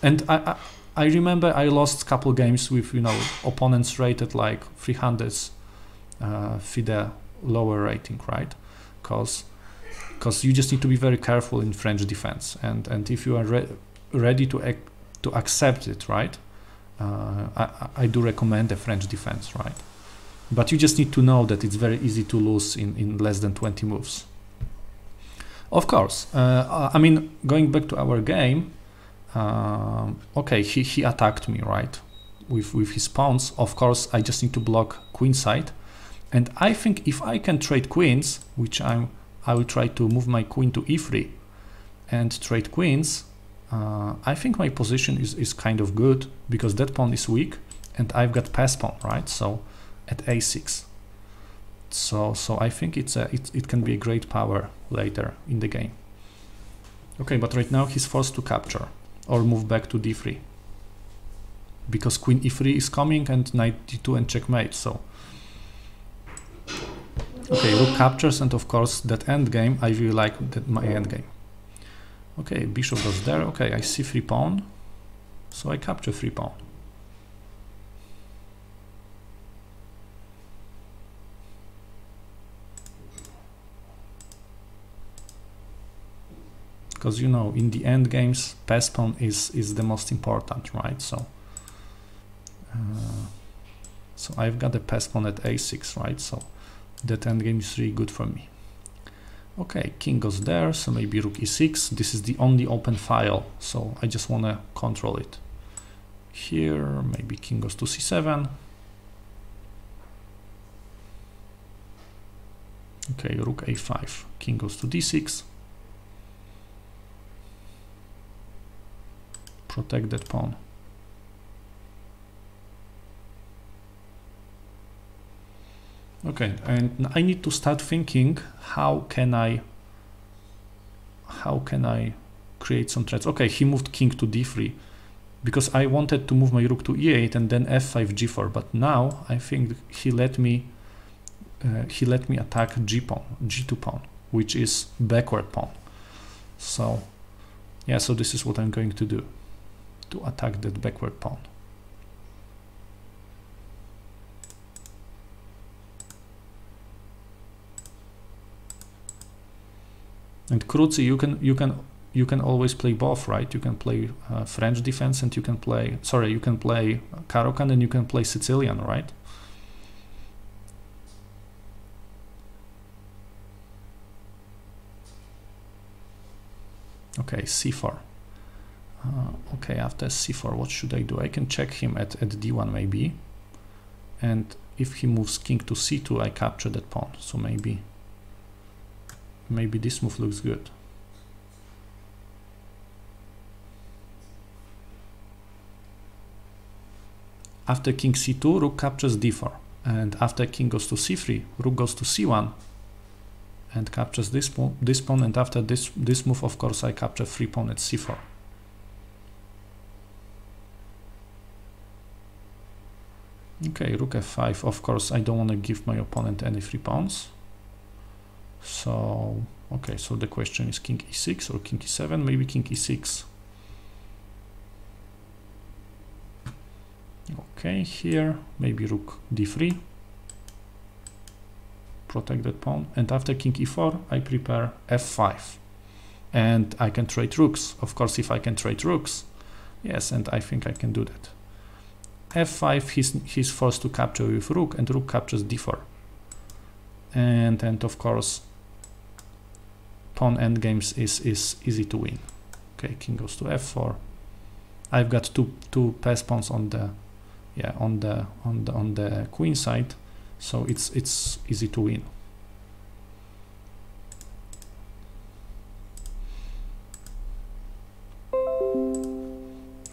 and I remember I lost a couple games with, you know, opponents rated like 300s FIDE lower rating, right? Because you just need to be very careful in French defense, and if you are ready to accept it, right? I do recommend a French defense, right? But you just need to know that it's very easy to lose in less than 20 moves. Of course, I mean, going back to our game, okay, he attacked me, right? With his pawns. Of course, I just need to block queenside, and I think if I can trade queens, which I will try to move my queen to e3 and trade queens, I think my position is kind of good, because that pawn is weak and I've got pass pawn, right? So at a6, so I think it can be a great power later in the game. Okay, but right now he's forced to capture or move back to d3, because queen e3 is coming and knight d2 and checkmate. So okay, rook captures, and of course that endgame, I really like my endgame. Okay, bishop goes there. Okay, I see 3 pawn, so I capture 3 pawn. Because, you know, in the end games, pass pawn is the most important, right? So so I've got a pass pawn at a6, right? So that endgame is really good for me. Okay, king goes there, so maybe rook e6. This is the only open file, so I just want to control it. Here, maybe king goes to c7. Okay, rook a5, king goes to d6. Protect that pawn. Okay, and I need to start thinking how can I create some threats. Okay, he moved king to d3 because I wanted to move my rook to e8 and then f5 g4, but now I think he let me attack g2 pawn, which is backward pawn. So yeah, so this is what I'm going to do, to attack that backward pawn. And Kruzi, you can always play both, right? You can play French defense, and you can play Caro-Kann, and you can play Sicilian, right? Okay, c4. Okay, after c4, what should I do? I can check him at d1 maybe, and if he moves king to c2, I capture that pawn. So maybe this move looks good. After king c2, rook captures d4, and after king goes to c3, rook goes to c1 and captures this pawn, and after this move, of course, I capture 3 pawn at c4. Okay, rook f5. Of course, I don't want to give my opponent any 3 pawns. So, okay, so the question is king e6 or king e7, maybe king e6. Okay, here, maybe rook d3. Protect that pawn. And after king e4, I prepare f5. And I can trade rooks. Of course, if I can trade rooks, yes, and I think I can do that. f5, he's forced to capture with rook, and rook captures d4. And of course, pawn endgames is easy to win. Okay, king goes to f4. I've got two pass pawns on the queen side, so it's easy to win.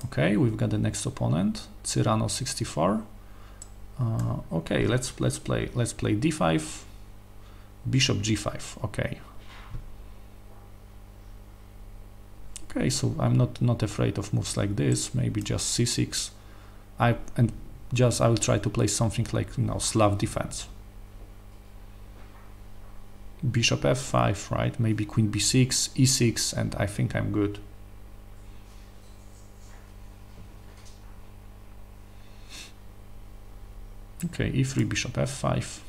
Okay, we've got the next opponent, Cyrano 64. Okay, let's play d5, bishop g5. Okay, so I'm not afraid of moves like this. Maybe just c6. I will try to play something like, you know, Slav defense. Bishop f5, right? Maybe queen b6, e6, and I think I'm good. Okay, e3, bishop f5.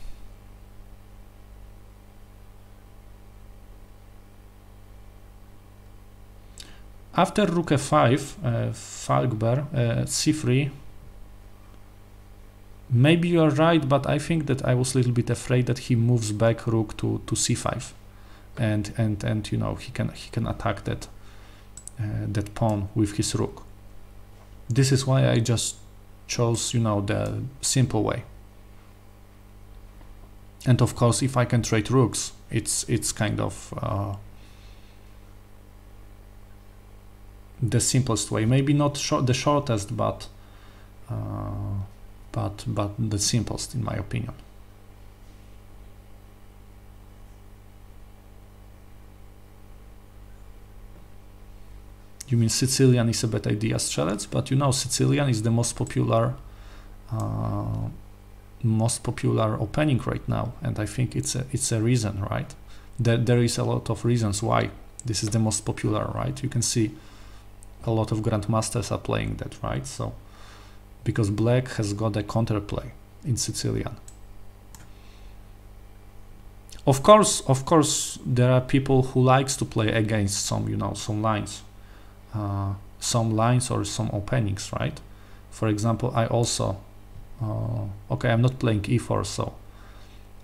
After rook f5, Falkber, c3. Maybe you are right, but I think that I was a little bit afraid that he moves back rook to c5, and you know, he can attack that that pawn with his rook. This is why I just chose, you know, the simple way. And of course, if I can trade rooks, it's kind of the simplest way. Maybe not the shortest, but the simplest in my opinion. You mean Sicilian is a bad idea, Strzelec? But you know, Sicilian is the most popular opening right now, and I think it's a reason, right? There is a lot of reasons why this is the most popular, right? You can see a lot of grandmasters are playing that, right? So because black has got a counterplay in Sicilian. Of course, there are people who likes to play against some, you know, some lines or some openings, right? For example, I also okay, I'm not playing e4,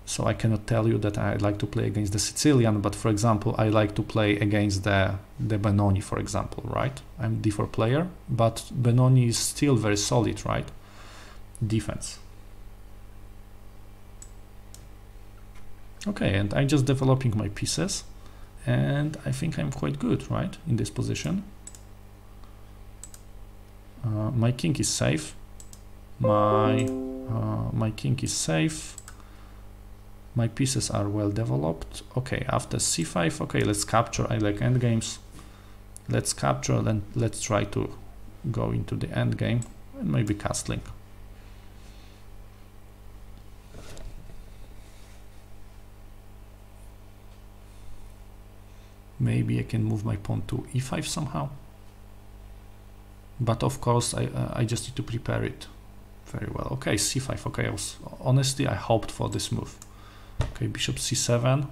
so I cannot tell you that I like to play against the Sicilian, but for example, I like to play against the Benoni, for example, right? I'm d4 player, but Benoni is still very solid, right? Defense. Okay, and I'm just developing my pieces, and I think I'm quite good, right, in this position. My king is safe. My king is safe. My pieces are well developed. Okay, after c5, okay, let's capture. I like endgames. Let's capture, then let's try to go into the endgame and maybe castling. Maybe I can move my pawn to e5 somehow. But of course, I just need to prepare it very well. Okay, c5. Okay, honestly, I hoped for this move. Okay, bishop c7.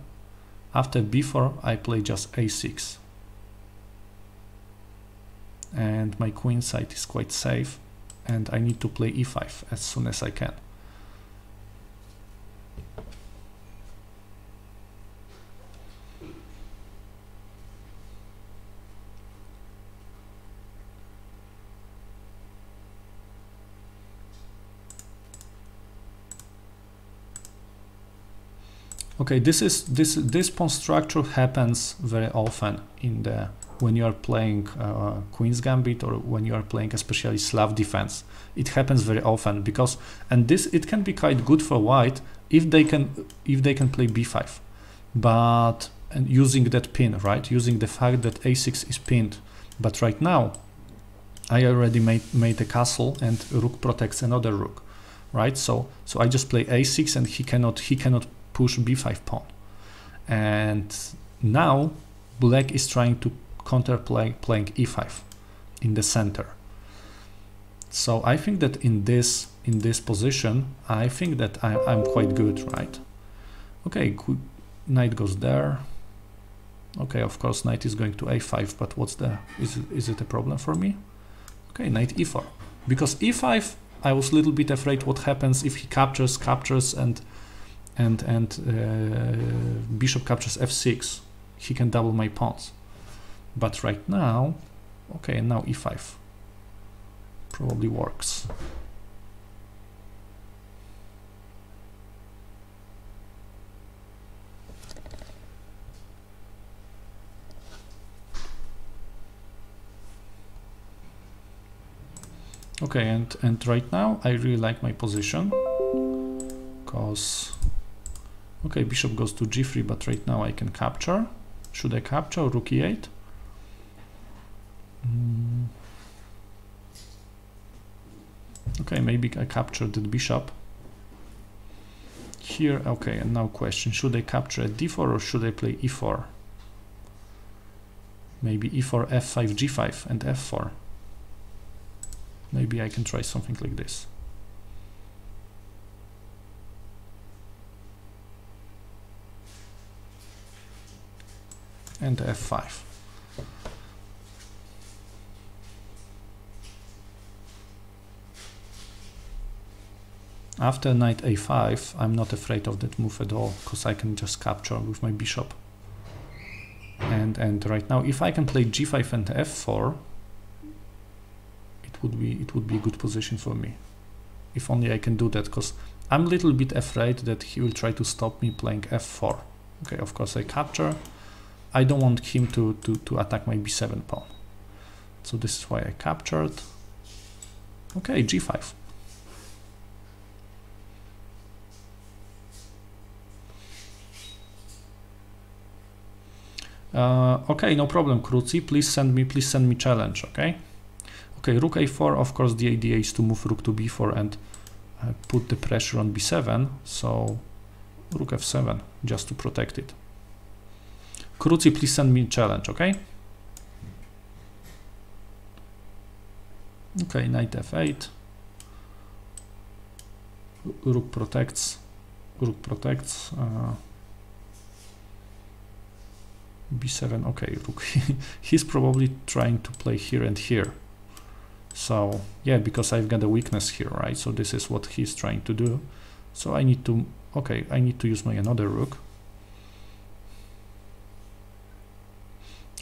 After b4, I play just a6. And my queen side is quite safe. And I need to play e5 as soon as I can. Okay, this pawn structure happens very often when you are playing Queen's Gambit, or when you are playing especially Slav defense. It happens very often because, and it can be quite good for white if they can play b5, but and using that pin, right? Using the fact that a6 is pinned. But right now, I already made a castle, and rook protects another rook, right? So I just play a6, and he cannot push b5 pawn, and now black is trying to counterplay playing e5 in the center. So I think that in this position, I think that I'm quite good, right? Okay, knight goes there. Okay, of course knight is going to a5, but what's the is it a problem for me? Okay, knight e4, because e5 I was a little bit afraid what happens if he captures and bishop captures f6, he can double my pawns. But right now, okay, and now e5 probably works. Okay, and right now I really like my position, because okay, bishop goes to g3, but right now I can capture. Should I capture rook e8? Okay, maybe I captured the bishop here. Okay, and now question, should I capture at d4 or should I play e4? Maybe e4, f5, g5 and f4. Maybe I can try something like this. And f5. after knight a5, I'm not afraid of that move at all, because I can just capture with my bishop. And right now, if I can play g5 and f4, it would be a good position for me. If only I can do that, because I'm a little bit afraid that he will try to stop me playing f4. Okay, of course I capture. I don't want him to attack my b7 pawn. So this is why I captured. Okay, g5. Okay, no problem, Kruci. Please send me challenge. Okay. Okay, rook a4. Of course, the idea is to move rook to b4 and put the pressure on b7. So rook f7 just to protect it. Kruci, please send me challenge. Okay. Okay, knight f8. Rook protects. Rook protects. b7. Okay, rook. He's probably trying to play here and here. So yeah, because I've got a weakness here, right? So this is what he's trying to do. So I need to, okay, I need to use my another rook.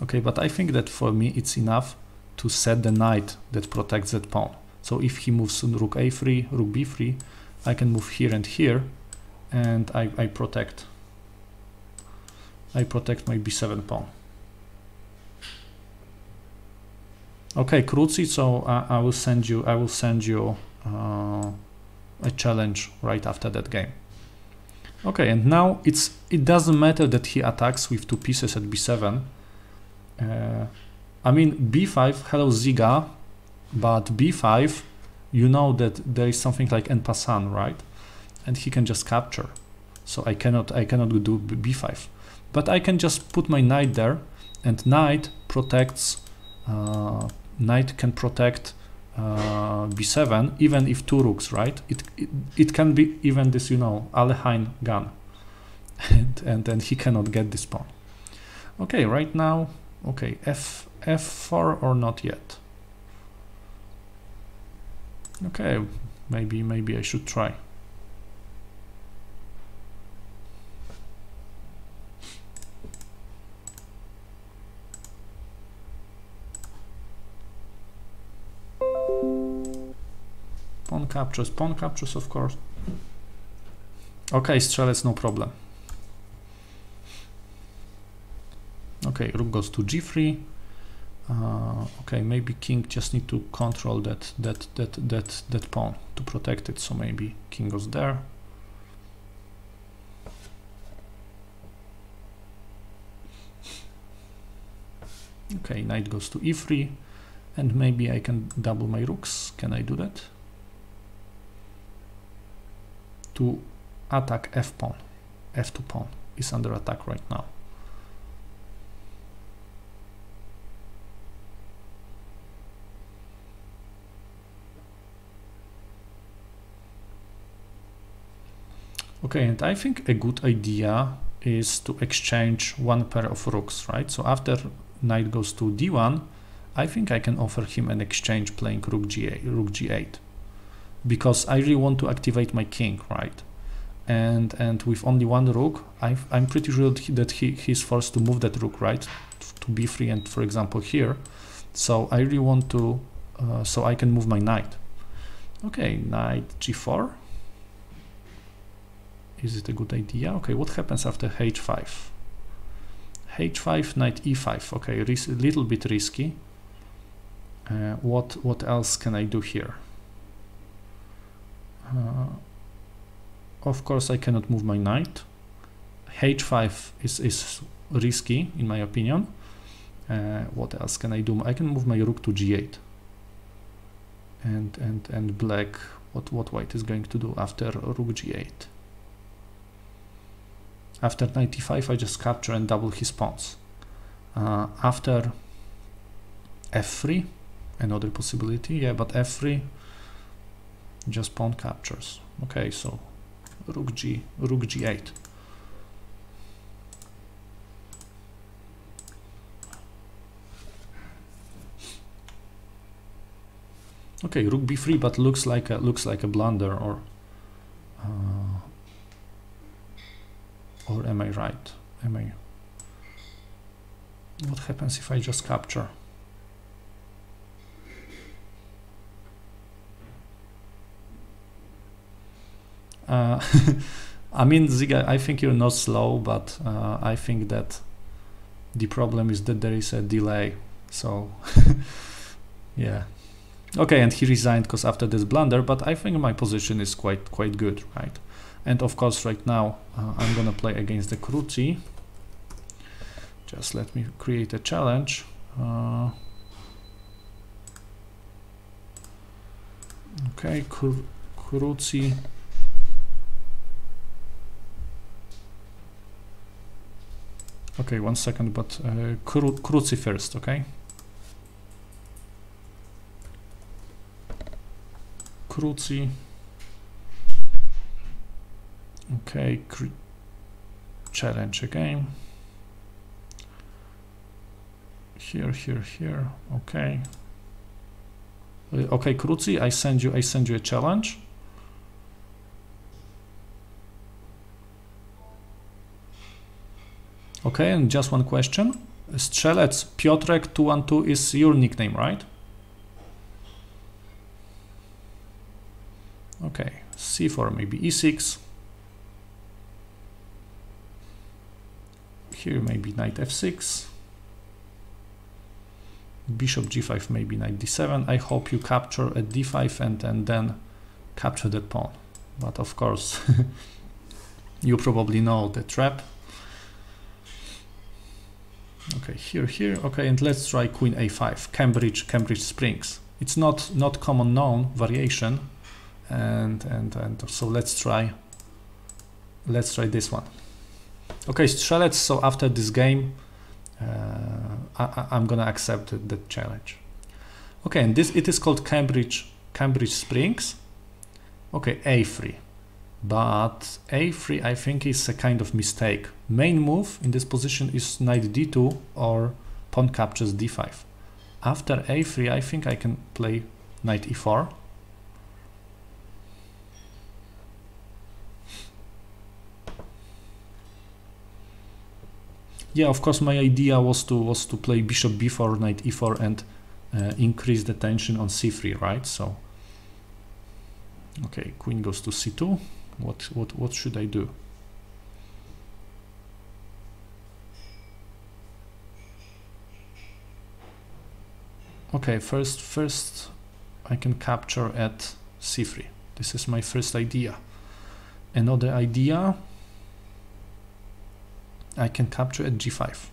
Okay, but I think that for me it's enough to set the knight that protects that pawn. So if he moves rook a3, rook b3, I can move here and here, and I protect my b7 pawn. Okay, Kruci, so I will send you a challenge right after that game. Okay, and now it doesn't matter that he attacks with two pieces at b7. I mean b5, hello Ziga, but b5, you know that there is something like en passant, right? And he can just capture. So I cannot do b5, but I can just put my knight there, and knight protects. Knight can protect b7 even if two rooks, right? It can be even this, you know, Alekhine gun, and then he cannot get this pawn. Okay, right now, okay, f4 or not yet. Okay, maybe I should try. Pawn captures, of course. Okay, strzelec, no problem. Okay, rook goes to g3. Okay, maybe king just need to control that pawn to protect it. So maybe king goes there. Okay, knight goes to e3, and maybe I can double my rooks. Can I do that? To attack f pawn. F2 pawn is under attack right now. Okay, and I think a good idea is to exchange one pair of rooks, right? So after knight goes to d1, I think I can offer him an exchange playing rook g8, because I really want to activate my king, right? And with only one rook, I'm pretty sure that he's forced to move that rook, right, to b3 and, for example, here. So I really want to, so I can move my knight. Okay, knight g4. Is it a good idea? Okay, what happens after h5? h5, knight e5. Okay, a little bit risky. What else can I do here? Of course, I cannot move my knight. h5 is risky, in my opinion. What else can I do? I can move my rook to g8. And black, what white is going to do after rook g8? After knight e5, I just capture and double his pawns. After f3, another possibility, yeah, but f3, just pawn captures. Okay, so rook g8. Okay, rook b3, but looks like a blunder, or Or am I right? What happens if I just capture? I mean, Ziga, I think you're not slow, but I think that the problem is that there is a delay. So yeah. Okay, and he resigned because after this blunder, but I think my position is quite good, right? And of course, right now I'm gonna play against the Kruti. Just let me create a challenge. Okay, Kruti. Okay, 1 second, but Kruti first, okay? Kruti. Okay, challenge again. Here. Okay. Okay, Kruti, I send you a challenge. Okay, and just one question. Strzelec Piotrek 212 is your nickname, right? Okay, c4, maybe e6. Here maybe knight f6. Bishop g5, maybe knight d7. I hope you capture at d5 and then capture that pawn. But of course, you probably know the trap. Okay, here. Okay, and let's try queen a5. Cambridge Springs. It's not common known variation, and so let's try this one. Okay, Strzelec. So after this game, I'm gonna accept the challenge. Okay, and it is called Cambridge Springs. Okay, a3, but a3 I think is a kind of mistake. Main move in this position is knight d2 or pawn captures d5. After a3 I think I can play knight e4. Yeah, of course my idea was to play bishop b4, knight e4 and increase the tension on c3, right? So okay, queen goes to c2. What should I do? Okay, first I can capture at c3. This is my first idea. Another idea, I can capture at g5.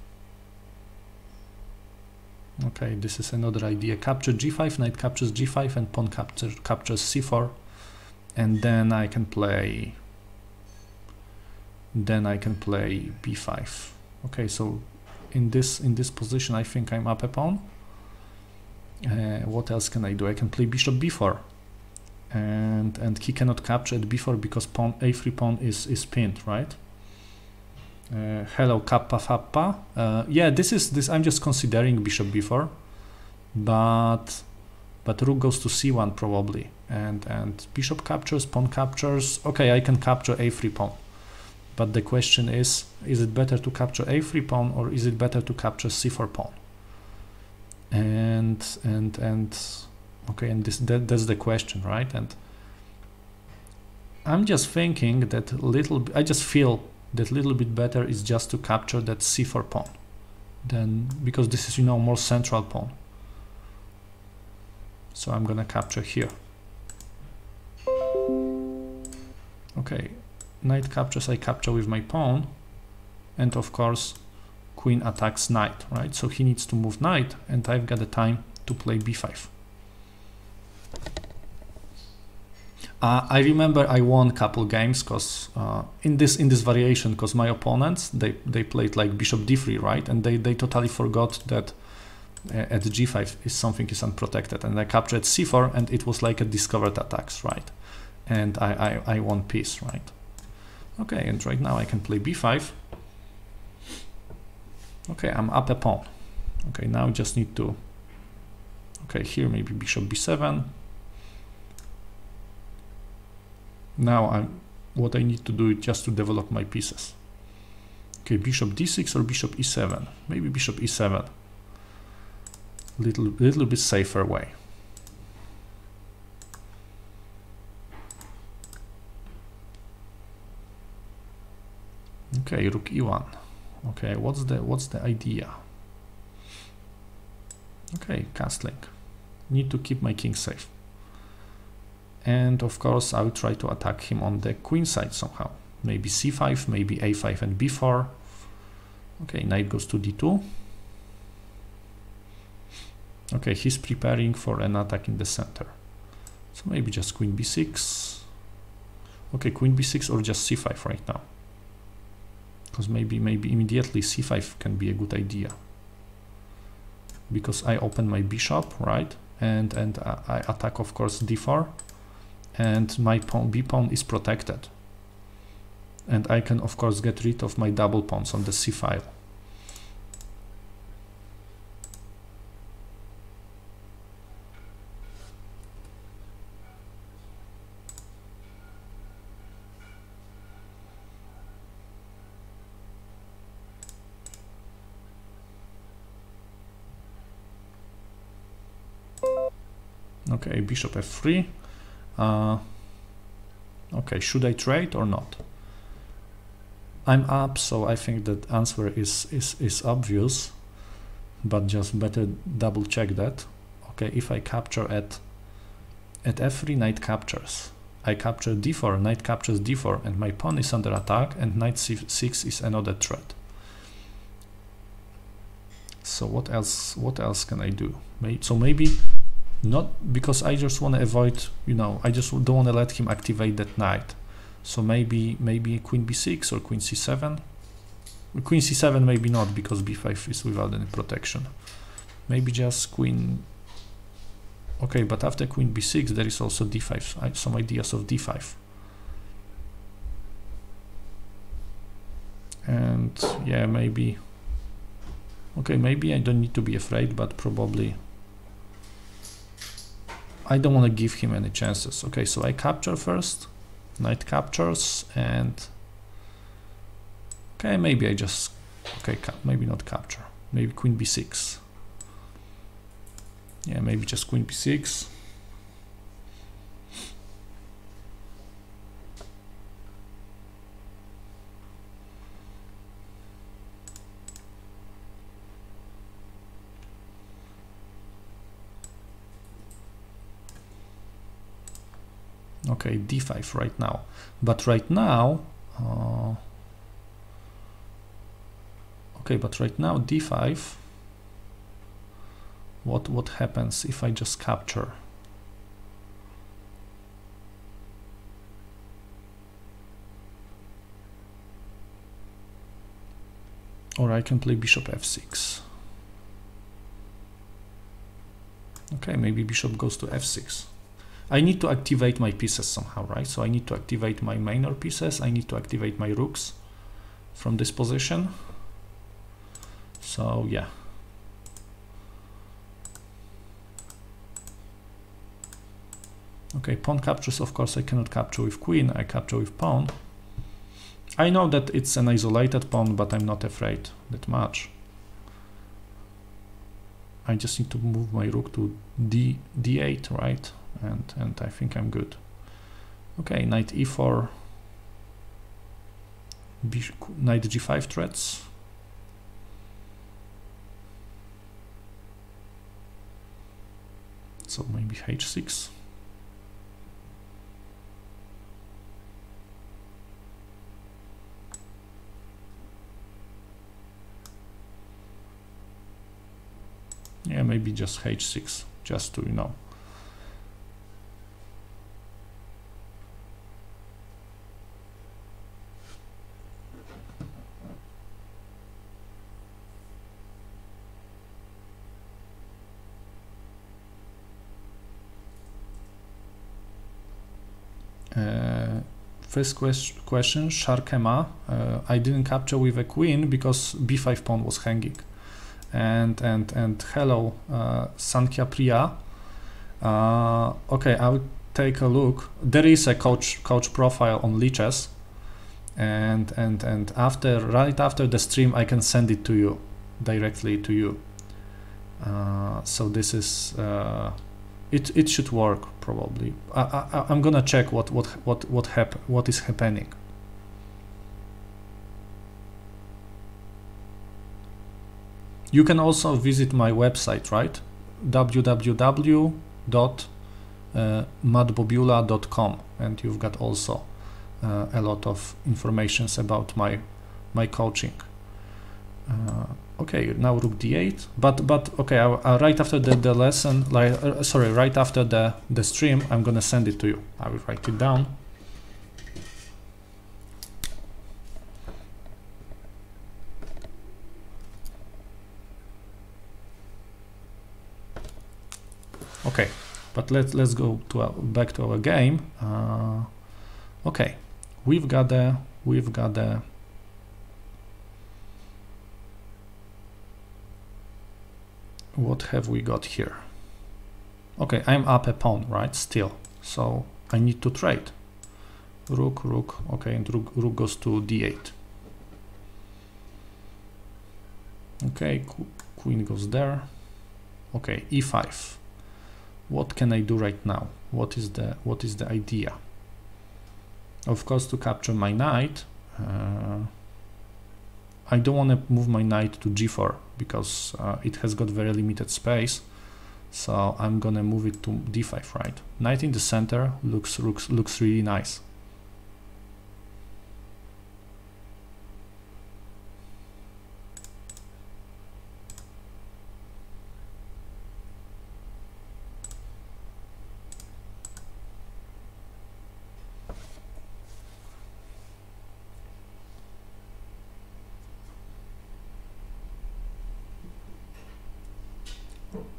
Okay, this is another idea. Capture g5, knight captures g5, and pawn captures c4, and then I can play b5. Okay, so in this position I think I'm up a pawn. What else can I do? I can play bishop b4, and he cannot capture at b4 because pawn a3 pawn is pinned, right? Hello Kappa Fappa. Yeah, this I'm just considering bishop b4, but rook goes to c1 probably, and bishop captures, pawn captures. Okay, I can capture a3 pawn, but the question is it better to capture a3 pawn or is it better to capture c4 pawn? And okay, and that's the question, right? And I'm just thinking that I just feel that little bit better is just to capture that c4 pawn, then because this is, you know, more central pawn. So I'm gonna capture here. Okay, knight captures, I capture with my pawn, and of course queen attacks knight, right? So he needs to move knight, and I've got the time to play b5. I remember I won a couple games because in this variation, because my opponents they played like bishop d3, right? And they totally forgot that at g5 something is unprotected, and I captured c4, and it was like a discovered attacks, right? And I won piece, right? Okay, and right now I can play b5. Okay, I'm up a pawn. Okay, now I just need to. Okay, here maybe bishop b7. Now what I need to do is just to develop my pieces. Okay, bishop d6 or bishop e7. Maybe bishop e7. Little bit safer way. Okay, rook e1. Okay, what's the idea? Okay, castling. Need to keep my king safe. And of course, I will try to attack him on the queen side somehow. Maybe c5, maybe a5 and b4. Okay, knight goes to d2. Okay, he's preparing for an attack in the center. So maybe just queen b6. Okay, queen b6 or just c5 right now. Because maybe immediately c5 can be a good idea. Because I open my bishop, right? And I attack, of course, d4. And my b pawn is protected. And I can, of course, get rid of my double pawns on the c file. Okay, bishop f3. Okay, should I trade or not? I'm up, so I think that answer is obvious, but just better double check that. Okay, if I capture at f3, knight captures. I capture d4, knight captures d4, and my pawn is under attack, and knight c6 is another threat. So what else can I do? So maybe not, because I just want to avoid, you know, I just don't want to let him activate that knight. So maybe queen b6 or queen c7. Queen c7 maybe not, because b5 is without any protection. Maybe just queen. Okay, but after queen b6 there is also d5. Some ideas of d5. And yeah, maybe. Okay, maybe I don't need to be afraid, but probably I don't want to give him any chances. Okay, so I capture first. Knight captures, and okay, maybe I just, okay, maybe not capture, maybe queen b6. Yeah, maybe just queen b6. Okay, d5 right now, but right now okay, but right now d5, what happens if I just capture? Or I can play bishop f6. Okay, maybe bishop goes to f6. I need to activate my pieces somehow, right? So I need to activate my minor pieces. I need to activate my rooks from this position. So yeah. Okay, pawn captures, of course, I cannot capture with queen. I capture with pawn. I know that it's an isolated pawn, but I'm not afraid that much. I just need to move my rook to d8, right? And I think I'm good. Okay, knight e4, knight g5 threats. So maybe h6. Yeah, maybe just h6, just to, you know. First question, Sharkema. I didn't capture with a queen because b5 pawn was hanging. And hello, Sankhya Priya. Okay, take a look. There is a coach profile on leeches, and right after the stream I can send it to you directly to you. So this is it should work probably. I'm gonna check what is happening. You can also visit my website, right? www.bobula.com, and you've got also a lot of informations about my coaching. Okay, now rook d8, but okay, right after the lesson, like sorry, right after the stream, I'm gonna send it to you. I will write it down. Okay, but let's go to back to our game. Okay, we've got a what have we got here? Okay, I'm up a pawn, right? Still, so I need to trade. Rook. Okay, and rook goes to d8. Okay, queen goes there. Okay, e5. What can I do right now? What is the idea? Of course, to capture my knight. I don't want to move my knight to g4 because it has got very limited space. So I'm gonna move it to d5, right? Knight in the center looks really nice.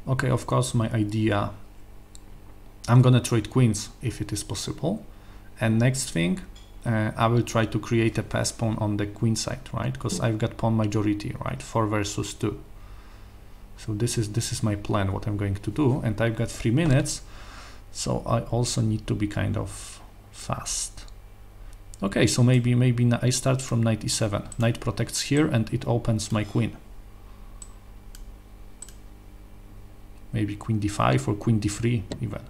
Okay, of course, my idea, I'm gonna trade queens if it is possible. And next thing, I will try to create a pass pawn on the queen side, right? Because I've got pawn majority, right? 4 versus 2. So this is my plan, what I'm going to do. And I've got 3 minutes, so I also need to be kind of fast. Okay, so maybe I start from knight e7. Knight protects here and it opens my queen. Maybe queen d5 or queen d3 even.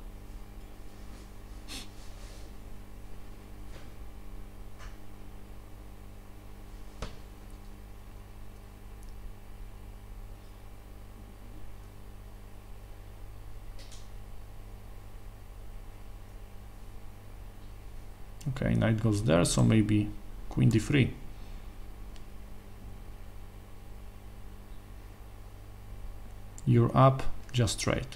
Okay, knight goes there, so maybe queen d3. You're up. Just trade.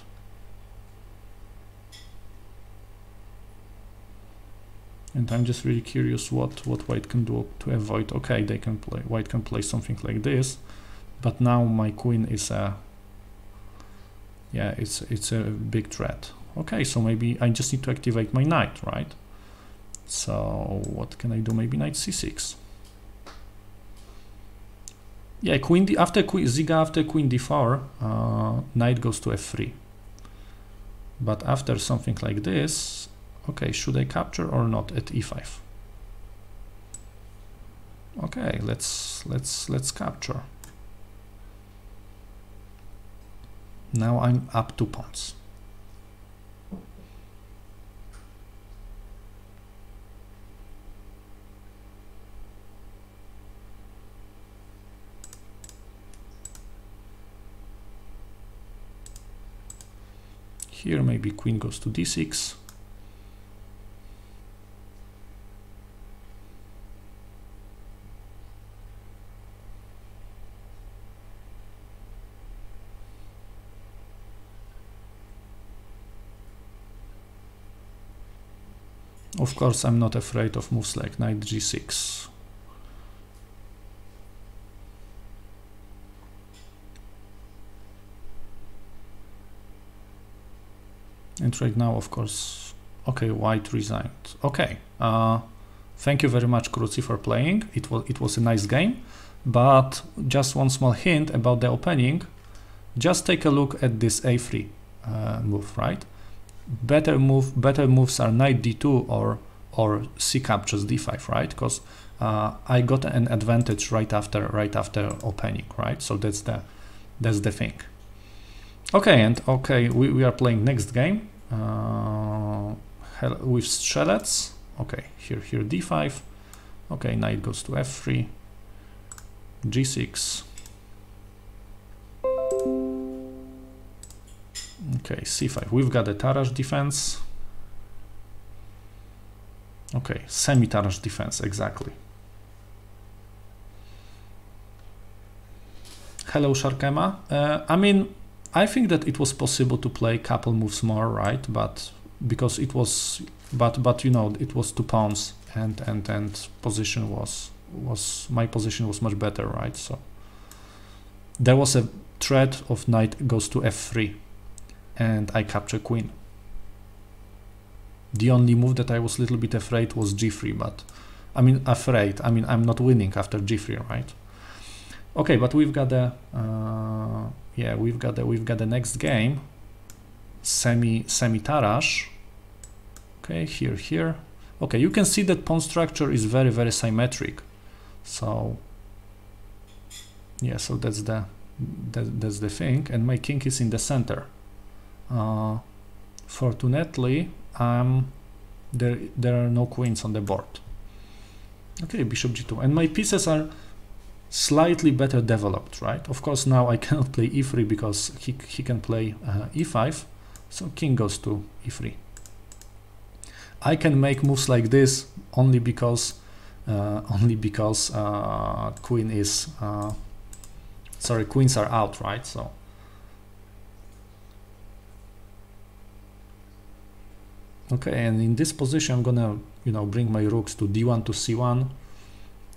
And I'm just really curious what white can do to avoid. Okay, white can play something like this, but now my queen is it's a big threat. Okay, so maybe I just need to activate my knight, right? So what can I do? Maybe knight c6. Yeah, after queen d4, knight goes to f3. But after something like this, okay, should I capture or not at e5? Okay, let's capture. Now I'm up 2 pawns. Here maybe queen goes to d6. Of course, I'm not afraid of moves like knight g6. And right now, of course, okay, white resigned. Okay, thank you very much, Kruci, for playing. It was a nice game, but just one small hint about the opening. Just take a look at this a3 move, right? better moves are knight d2 or c captures d5, right? Because I got an advantage right after opening, right? So that's the thing. Okay, and okay, we are playing next game with strelets. Okay, here d5. Okay, knight goes to f3, g6. Okay, c5. We've got a Tarrasch defense. Okay, semi-Tarrasch defense, exactly. Hello, Sharkema. I mean, I think that it was possible to play couple moves more, right? But because it was, but you know, it was 2 pawns, and position was my position was much better, right? So there was a threat of knight goes to f3, and I capture queen. The only move that I was a little bit afraid was g3, but I mean I'm not winning after g3, right? Okay, but we've got the we've got the next game, semi Tarrasch. Okay, here. Okay, you can see that pawn structure is very symmetric. So yeah, so that's the thing, and my king is in the center. Fortunately, there are no queens on the board. Okay, bishop g2, and my pieces are slightly better developed, right? Of course, now I cannot play e3 because he can play e5, so king goes to e3. I can make moves like this only because queen is sorry, queens are out, right? So okay, and in this position I'm gonna, you know, bring my rooks to d1 to c1,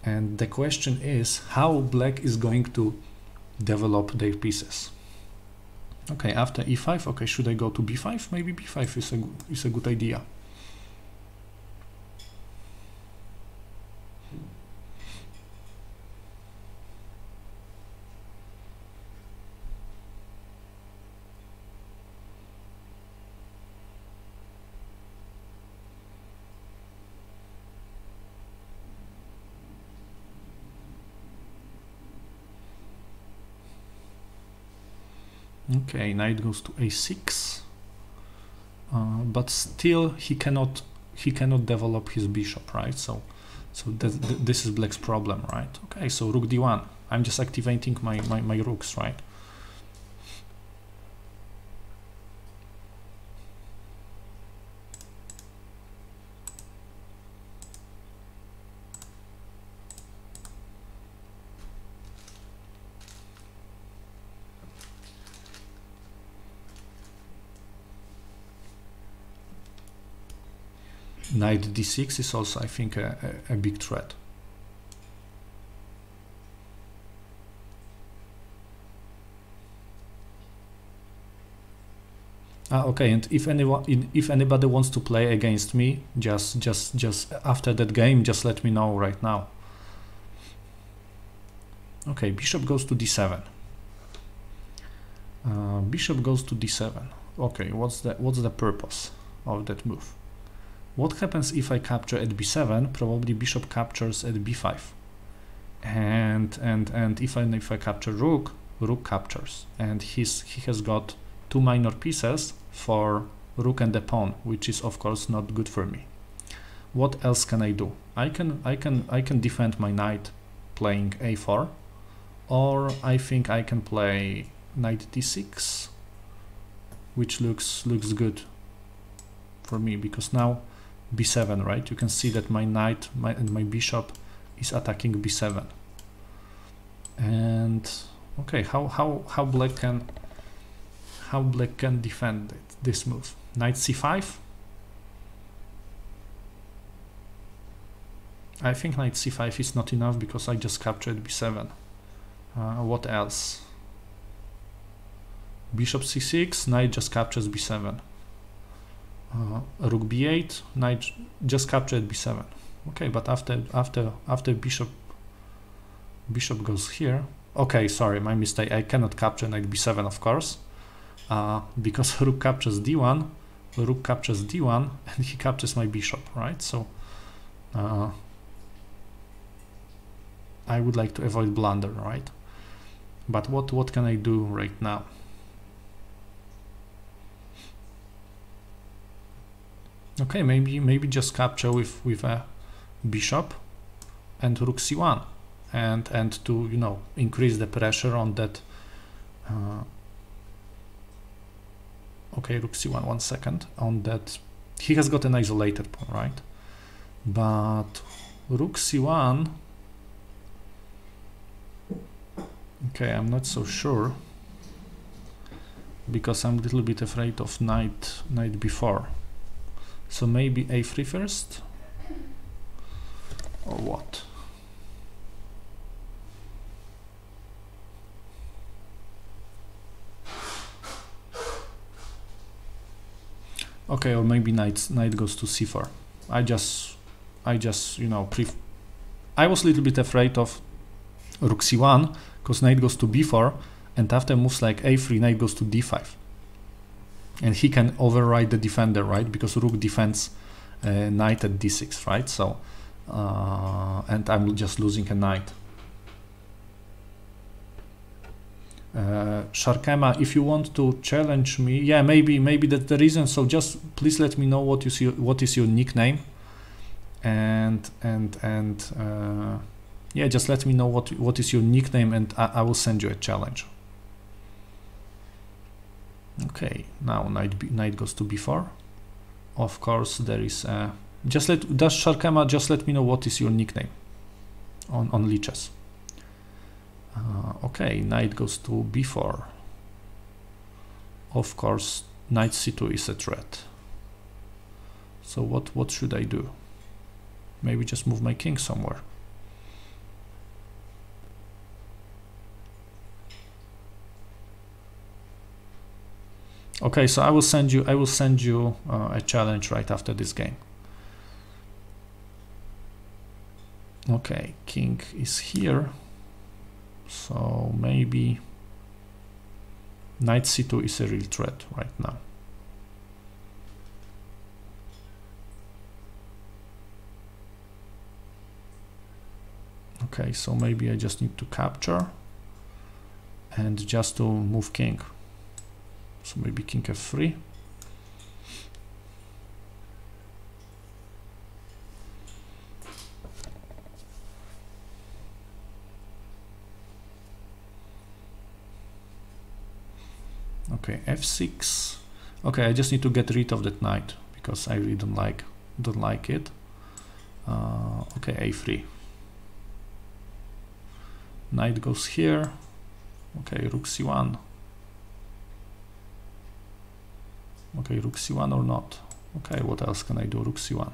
and the question is how black is going to develop their pieces. Okay, after e5, okay, should I go to b5? Maybe b5 is a good idea. Okay, knight goes to a6, but still he cannot develop his bishop, right? So this is black's problem, right? Okay, so rook d1. I'm just activating my rooks, right? Knight d6 is also, I think, a big threat. Okay, and if anybody wants to play against me, just after that game, just let me know right now. Okay, bishop goes to d7. Bishop goes to d7. Okay, what's the purpose of that move? What happens if I capture at b7? Probably bishop captures at b5, and if I capture rook captures, and he has got 2 minor pieces for rook and the pawn, which is of course not good for me. What else can I do? I can defend my knight playing a4, or I think I can play knight d6, which looks good for me, because now b7, right? You can see that my knight and my bishop is attacking b7. And okay, how black can defend this move? Knight c5. I think knight c5 is not enough because I just captured b7. What else? Bishop c6, knight just captures b7. Rook b8, knight just captured b7. Okay, but after bishop goes here. Okay, sorry, my mistake. I cannot capture knight b7, of course, because rook captures d1. rook captures d1 and he captures my bishop, right? So I would like to avoid blunder, right? But what can I do right now? Okay, maybe just capture with a bishop and rook c1, and to, you know, increase the pressure on that. Okay, rook c1, 1 second, on that. He has got an isolated pawn, right? But rook c1, okay, I'm not so sure, because I'm a little bit afraid of knight b4. So maybe a3 first, or what? Okay, or maybe knight goes to c4. I just you know, I was a little bit afraid of rook c1 because knight goes to b4, and after moves like a3, knight goes to d5, and he can override the defender, right? Because rook defends knight at d6, right? So and I'm just losing a knight. Sharkema, if you want to challenge me, yeah, maybe that's the reason. So just please let me know what is your nickname, and yeah, just let me know what is your nickname, and I will send you a challenge. Okay, now knight goes to b4. Of course, there is does Sharkema just let me know what is your nickname on Lichess. Okay, knight goes to b4. Of course, knight c2 is a threat. So what should I do? Maybe just move my king somewhere. Okay, so I will send you a challenge right after this game. Okay, king is here, so maybe knight c2 is a real threat right now. Okay, so maybe I just need to capture and just to move king. So maybe king f3. Okay, f6. Okay, I just need to get rid of that knight because I really don't like it. Okay, a3. Knight goes here. Okay, rook c1. Okay, rook c1 or not. Okay, what else can I do? Rook c1.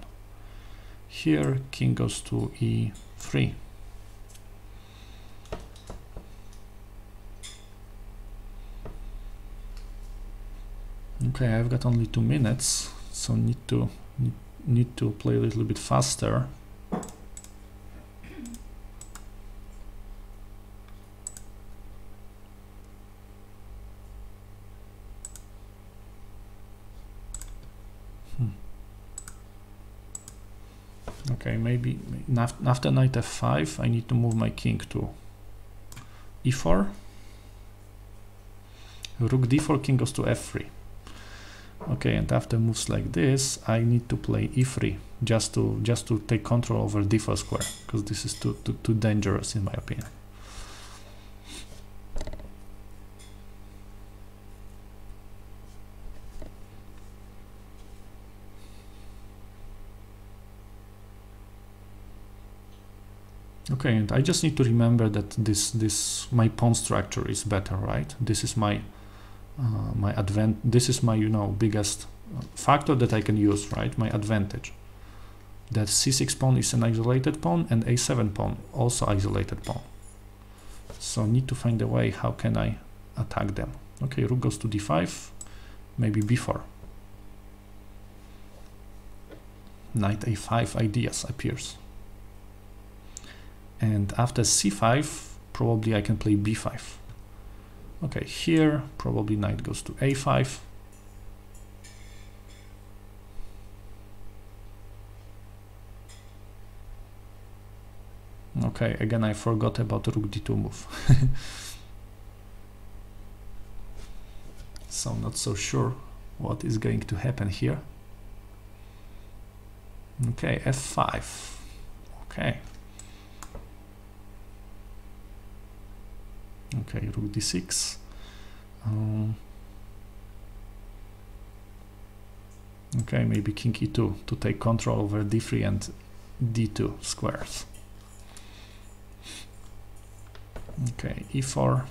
Here, king goes to e3. Okay, I've got only 2 minutes, so need to play a little bit faster. Okay, maybe after knight f5, I need to move my king to e4. Rook d4, king goes to f3. Okay, and after moves like this, I need to play e3 just to take control over d4 square, because this is too dangerous in my opinion. Okay, and I just need to remember that my pawn structure is better, right? This is my this is my, you know, biggest factor that I can use, right? My advantage. That c6 pawn is an isolated pawn, and a7 pawn also isolated pawn. So I need to find a way how can I attack them. Okay, rook goes to d5, maybe b4. Knight a5 ideas appears. And after c5, probably I can play b5. Okay, here probably knight goes to a5. Okay, again I forgot about rook d2 move. So not so sure what is going to happen here. Okay, f5. Okay. Okay, rook d6. Okay, maybe king e2 to take control over d3 and d2 squares. Okay, e4.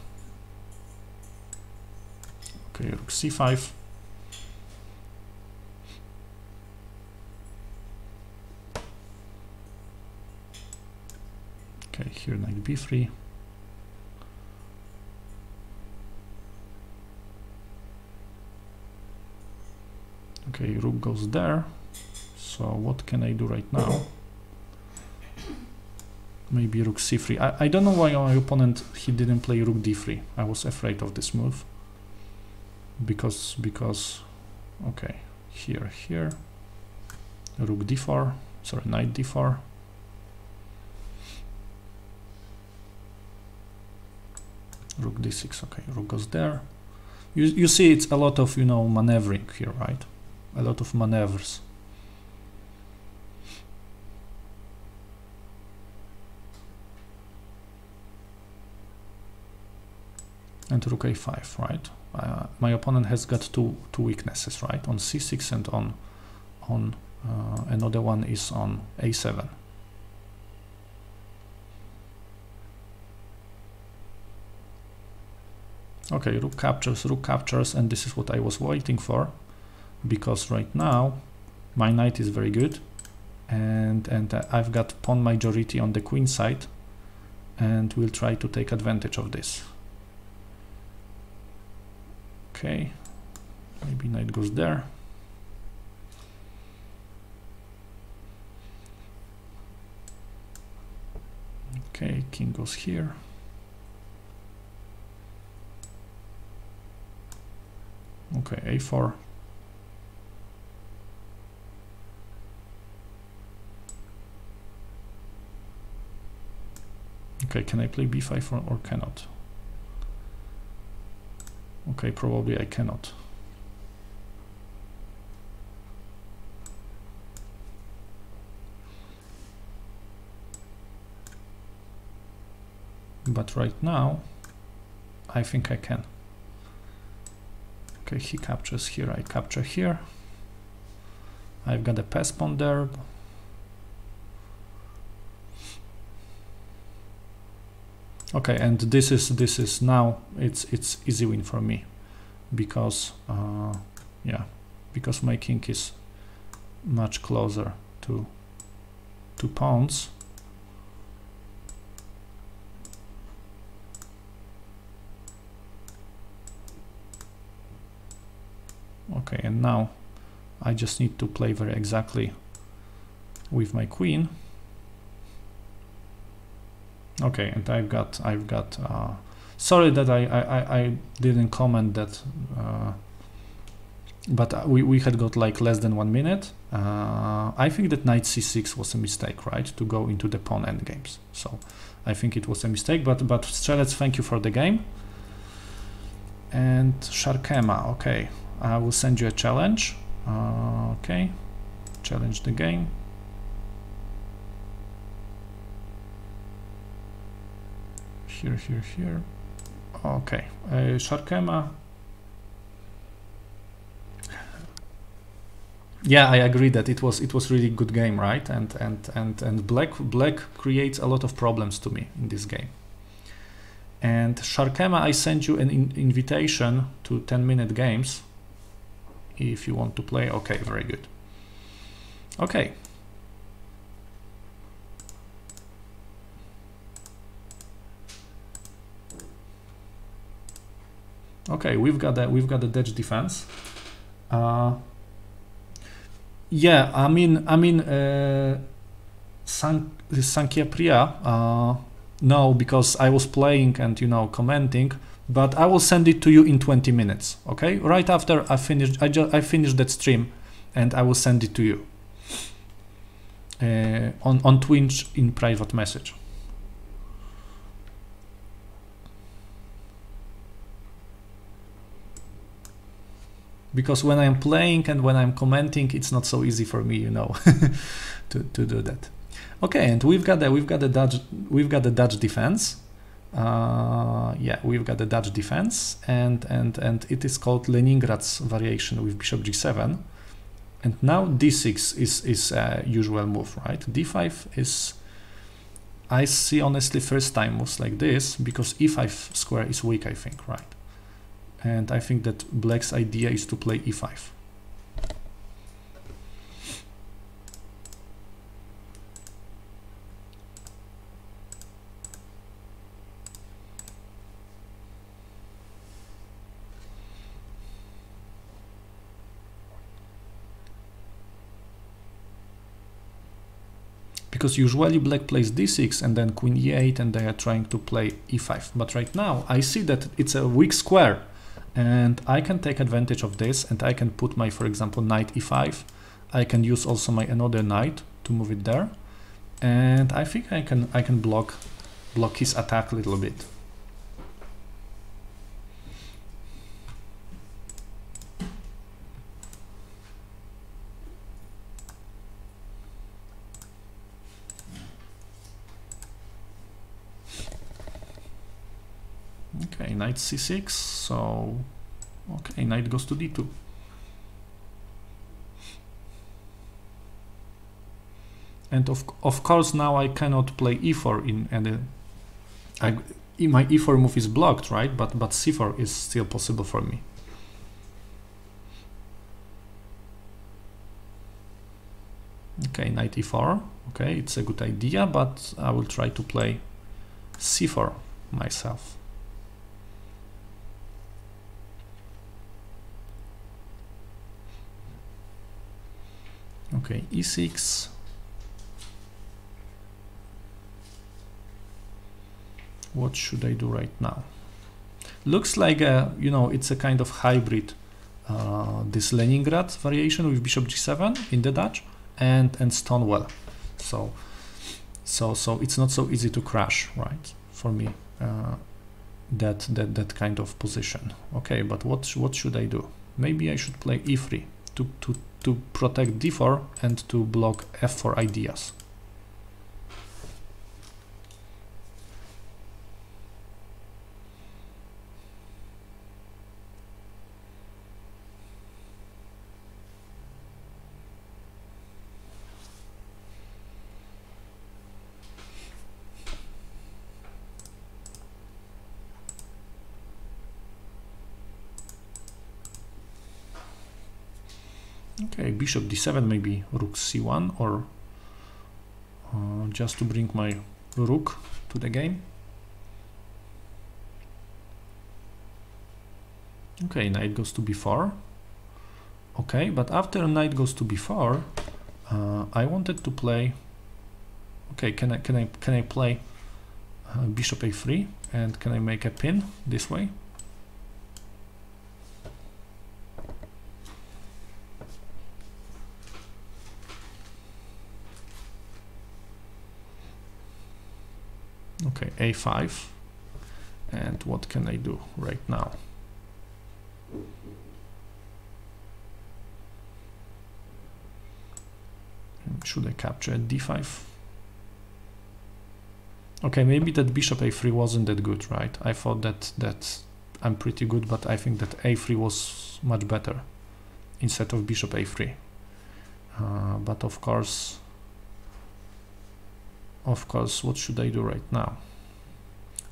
Okay, rook c5. Okay, here knight b3. Okay, rook goes there. So what can I do right now? Maybe rook c3. I don't know why my opponent, he didn't play rook d3. I was afraid of this move. Because okay, here. Rook d4. Sorry, knight d4. Rook d6. Okay, rook goes there. You see, it's a lot of, you know, maneuvering here, right? A lot of maneuvers. And rook a5, right? My opponent has got two weaknesses, right? On c6 and on another one is on a7. Okay, rook captures, and this is what I was waiting for, because right now my knight is very good, and I've got pawn majority on the queen side, and we'll try to take advantage of this. Okay, maybe knight goes there. Okay, king goes here. Okay, a4. Okay, can I play b5 or cannot? Okay, probably I cannot. But right now, I think I can. Okay, he captures here, I capture here. I've got a pass pawn there. Okay, and this is now it's easy win for me, because yeah, because my king is much closer to pawns. Okay, and now I just need to play very exactly with my queen. Okay, and I've got sorry that I didn't comment that, but we had got like less than 1 minute. I think that knight c6 was a mistake, right, to go into the pawn endgames. So I think it was a mistake, but Strelec, thank you for the game. And Sharkema, okay, I will send you a challenge. Okay, challenge the game. Here. Okay, Sharkema. Yeah, I agree that it was really good game, right? And black creates a lot of problems to me in this game. And Sharkema, I send you an invitation to 10-minute games if you want to play. Okay, very good. Okay. Okay, we've got a Dutch defense. Yeah, I mean, Sankhya Priya. No, because I was playing and, you know, commenting, but I will send it to you in 20 minutes. Okay, right after I finished, I finished that stream, and I will send it to you on Twitch in private message. because when I'm playing and when I'm commenting, it's not so easy for me, you know, to do that. Okay, and we've got the Dutch defense. Yeah, we've got the Dutch defense, and it is called Leningrad's variation with bishop g7. And now d6 is a usual move, right? d5 is, I see honestly first time moves like this, because e5 square is weak, I think, right? And I think that black's idea is to play e5. Because usually black plays d6 and then queen e8 and they are trying to play e5. But right now I see that it's a weak square and I can take advantage of this, and I can put my, for example, knight e5. I can use also my another knight to move it there, and I think I can block his attack a little bit. Okay, knight c6, so okay, knight goes to d2. And of course now I cannot play e4 in any, my e4 move is blocked, right? But c4 is still possible for me. Okay, knight e4, okay, it's a good idea, but I will try to play c4 myself. Okay, e6. What should I do right now? Looks like you know, it's a kind of hybrid, this Leningrad variation with bishop g7 in the Dutch and Stonewall. So it's not so easy to crash, right? For me, that kind of position. Okay, but what should I do? Maybe I should play e3 to protect d4 and to block f4 ideas. Okay, bishop d7, maybe rook c1, or just to bring my rook to the game. Okay, knight goes to b4. Okay, but after knight goes to b4, I wanted to play. Okay, can I play bishop a3, and can I make a pin this way? Okay, a5, and what can I do right now? Should I capture at d5? Okay, maybe that bishop a3 wasn't that good, right? I thought that I'm pretty good, but I think that a3 was much better instead of bishop a3. But of course, what should I do right now?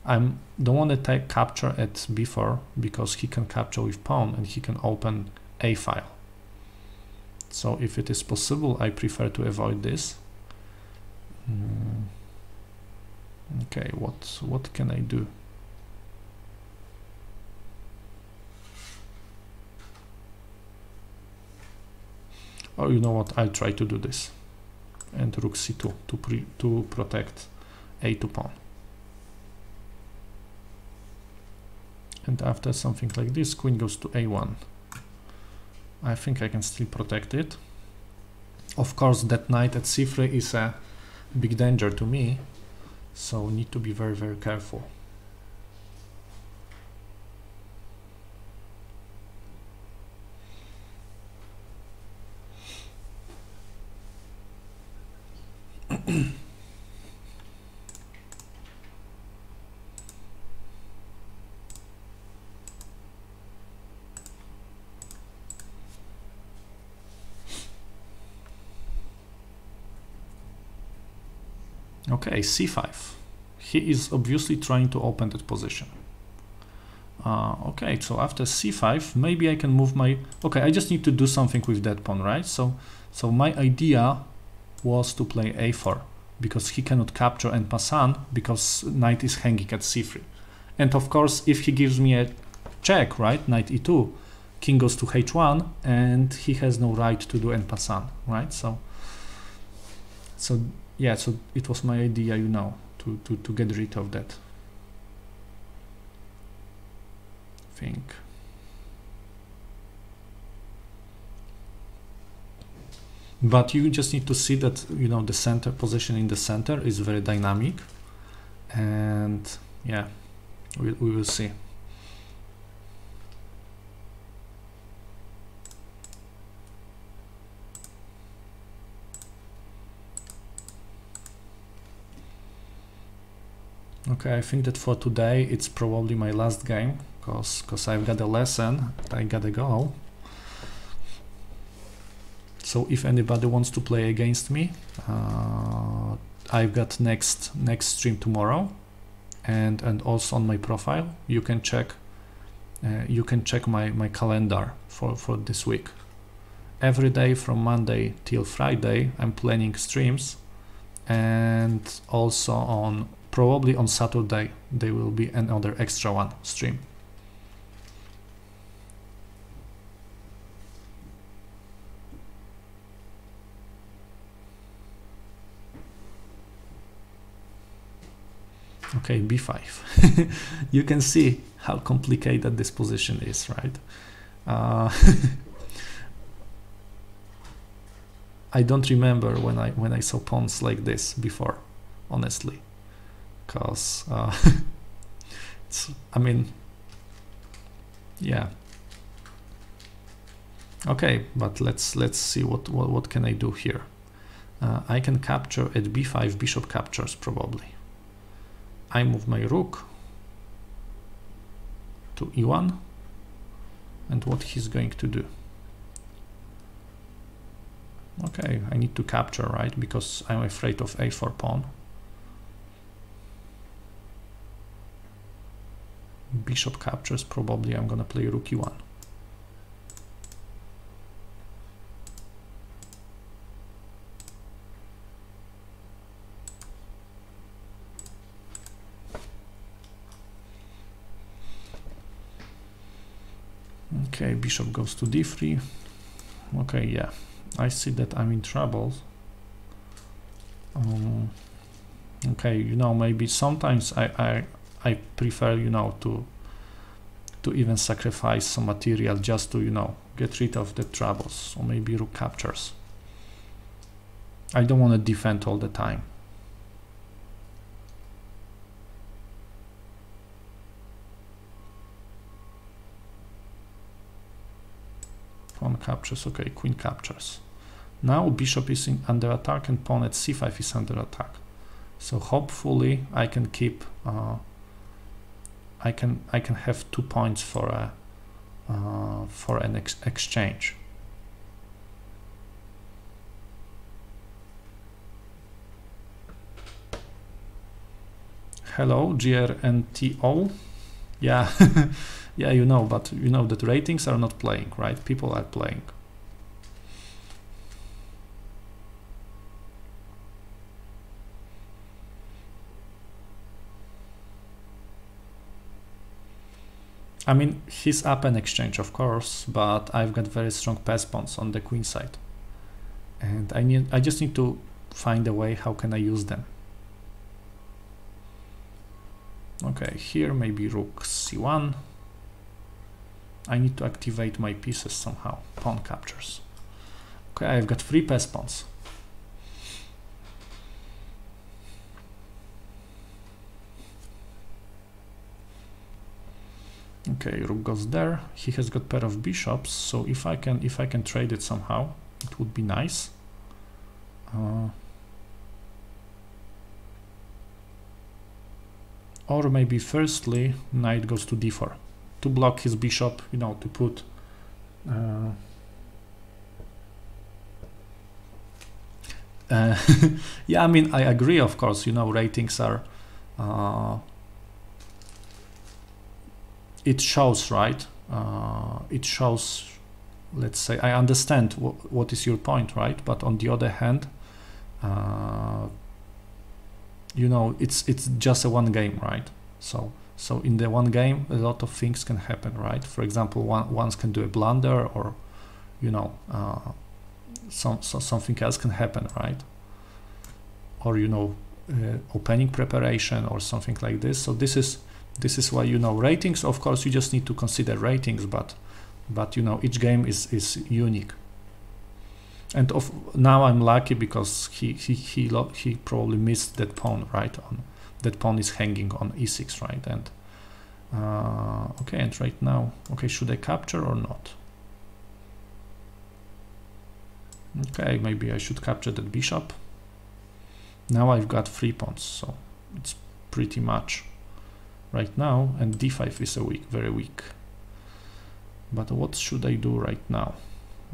I don't want to capture at b4 because he can capture with pawn and he can open a file. So if it is possible, I prefer to avoid this. Okay, what can I do? Oh, you know what? I'll try to do this. And rook c2 to protect a2 pawn. And after something like this, queen goes to a1. I think I can still protect it. Of course, that knight at c3 is a big danger to me, so need to be very, very careful. Okay, c5. He is obviously trying to open that position. Okay, so after c5, maybe I can move my... Okay, I just need to do something with that pawn, right? So my idea was to play a4, because he cannot capture en passant, because knight is hanging at c3. And of course, if he gives me a check, right, knight e2, king goes to h1, and he has no right to do en passant, right? So yeah, so it was my idea, you know, to get rid of that thing. But you just need to see that, you know, the center position in the center is very dynamic, and yeah, we will see. Okay, I think that for today it's probably my last game, because I've got a lesson that I gotta go. So if anybody wants to play against me, I've got next stream tomorrow, and also on my profile you can check my calendar for this week. Every day from Monday till Friday I'm planning streams, and also probably on Saturday there will be another extra one stream. Okay, b5. You can see how complicated this position is, right? I don't remember when I saw pawns like this before, honestly, because I mean, yeah. Okay, but let's see what can I do here. I can capture at b5. Bishop captures probably. I move my rook to e1, and what he's going to do. Okay, I need to capture, right, because I'm afraid of a4 pawn. Bishop captures, probably I'm gonna play rook e1. Okay, bishop goes to d3. Okay, yeah, I see that I'm in trouble. Okay, you know, maybe sometimes I prefer, you know, to even sacrifice some material just to, you know, get rid of the troubles. So maybe rook captures. I don't want to defend all the time. Pawn captures. Okay, queen captures. Now bishop is under attack and pawn at c5 is under attack. So hopefully I can keep I can have 2 points for an exchange. Hello, GRNTO. Yeah. Yeah, you know, but you know that ratings are not playing, right? People are playing. I mean, he's up an exchange, of course, but I've got very strong pass pawns on the queen side, and I just need to find a way how can I use them. Okay, here maybe rook c1. I need to activate my pieces somehow. Pawn captures. Okay, I've got 3 pass pawns. Okay, rook goes there. He has got pair of bishops, so if I can trade it somehow, it would be nice. Or maybe firstly knight goes to d4 to block his bishop, you know, to put Yeah, I mean, I agree, of course, you know, ratings are, it shows, right? It shows, let's say, I understand what is your point, right? But on the other hand, you know, it's just a one game, right? So in the one game, a lot of things can happen, right? For example, one can do a blunder, or, you know, something else can happen, right? Or, you know, opening preparation or something like this. So this is why, you know, ratings, of course, you just need to consider ratings, but you know, each game is unique. And now I'm lucky because he probably missed that pawn, right? That pawn is hanging on e6, right? And okay, and right now, okay, should I capture or not? Okay, maybe I should capture that bishop. Now I've got 3 pawns, so it's pretty much right now, and d5 is very weak. But what should I do right now?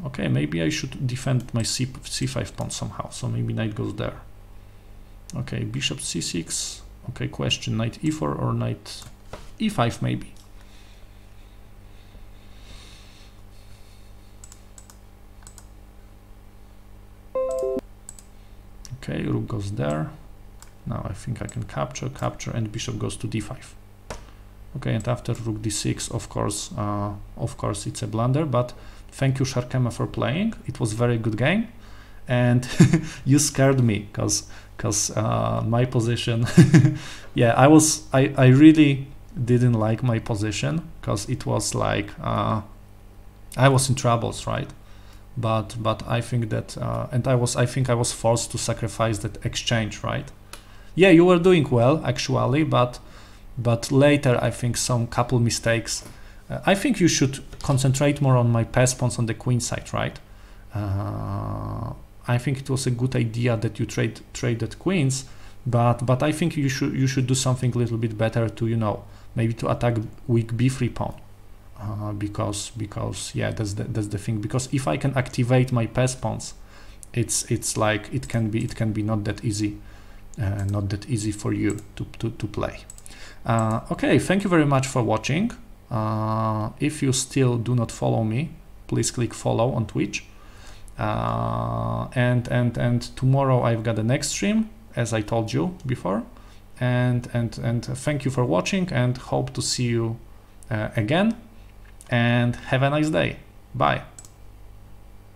Okay, maybe I should defend my c5 pawn somehow, so maybe knight goes there. Okay, bishop c6. Okay, question, knight e4 or knight e5 maybe. Okay, rook goes there. Now I think I can capture, and bishop goes to d5. Okay, and after rook d6, of course, it's a blunder, but thank you, Sharkema, for playing. It was very good game, and you scared me because my position, yeah, I really didn't like my position because it was like I was in troubles, right? But I think that and I think I was forced to sacrifice that exchange, right? Yeah, you were doing well actually, but later I think some couple mistakes. I think you should concentrate more on my pass pawns on the queen side, right? I think it was a good idea that you traded queens, but I think you should do something a little bit better to, you know, maybe to attack weak b3 pawn. Because yeah, that's the thing. Because if I can activate my pass pawns, it's like it can be not that easy for you to play. Okay, thank you very much for watching. If you still do not follow me, please click follow on Twitch. And tomorrow I've got the next stream, as I told you before. And thank you for watching, and hope to see you again. And have a nice day. Bye.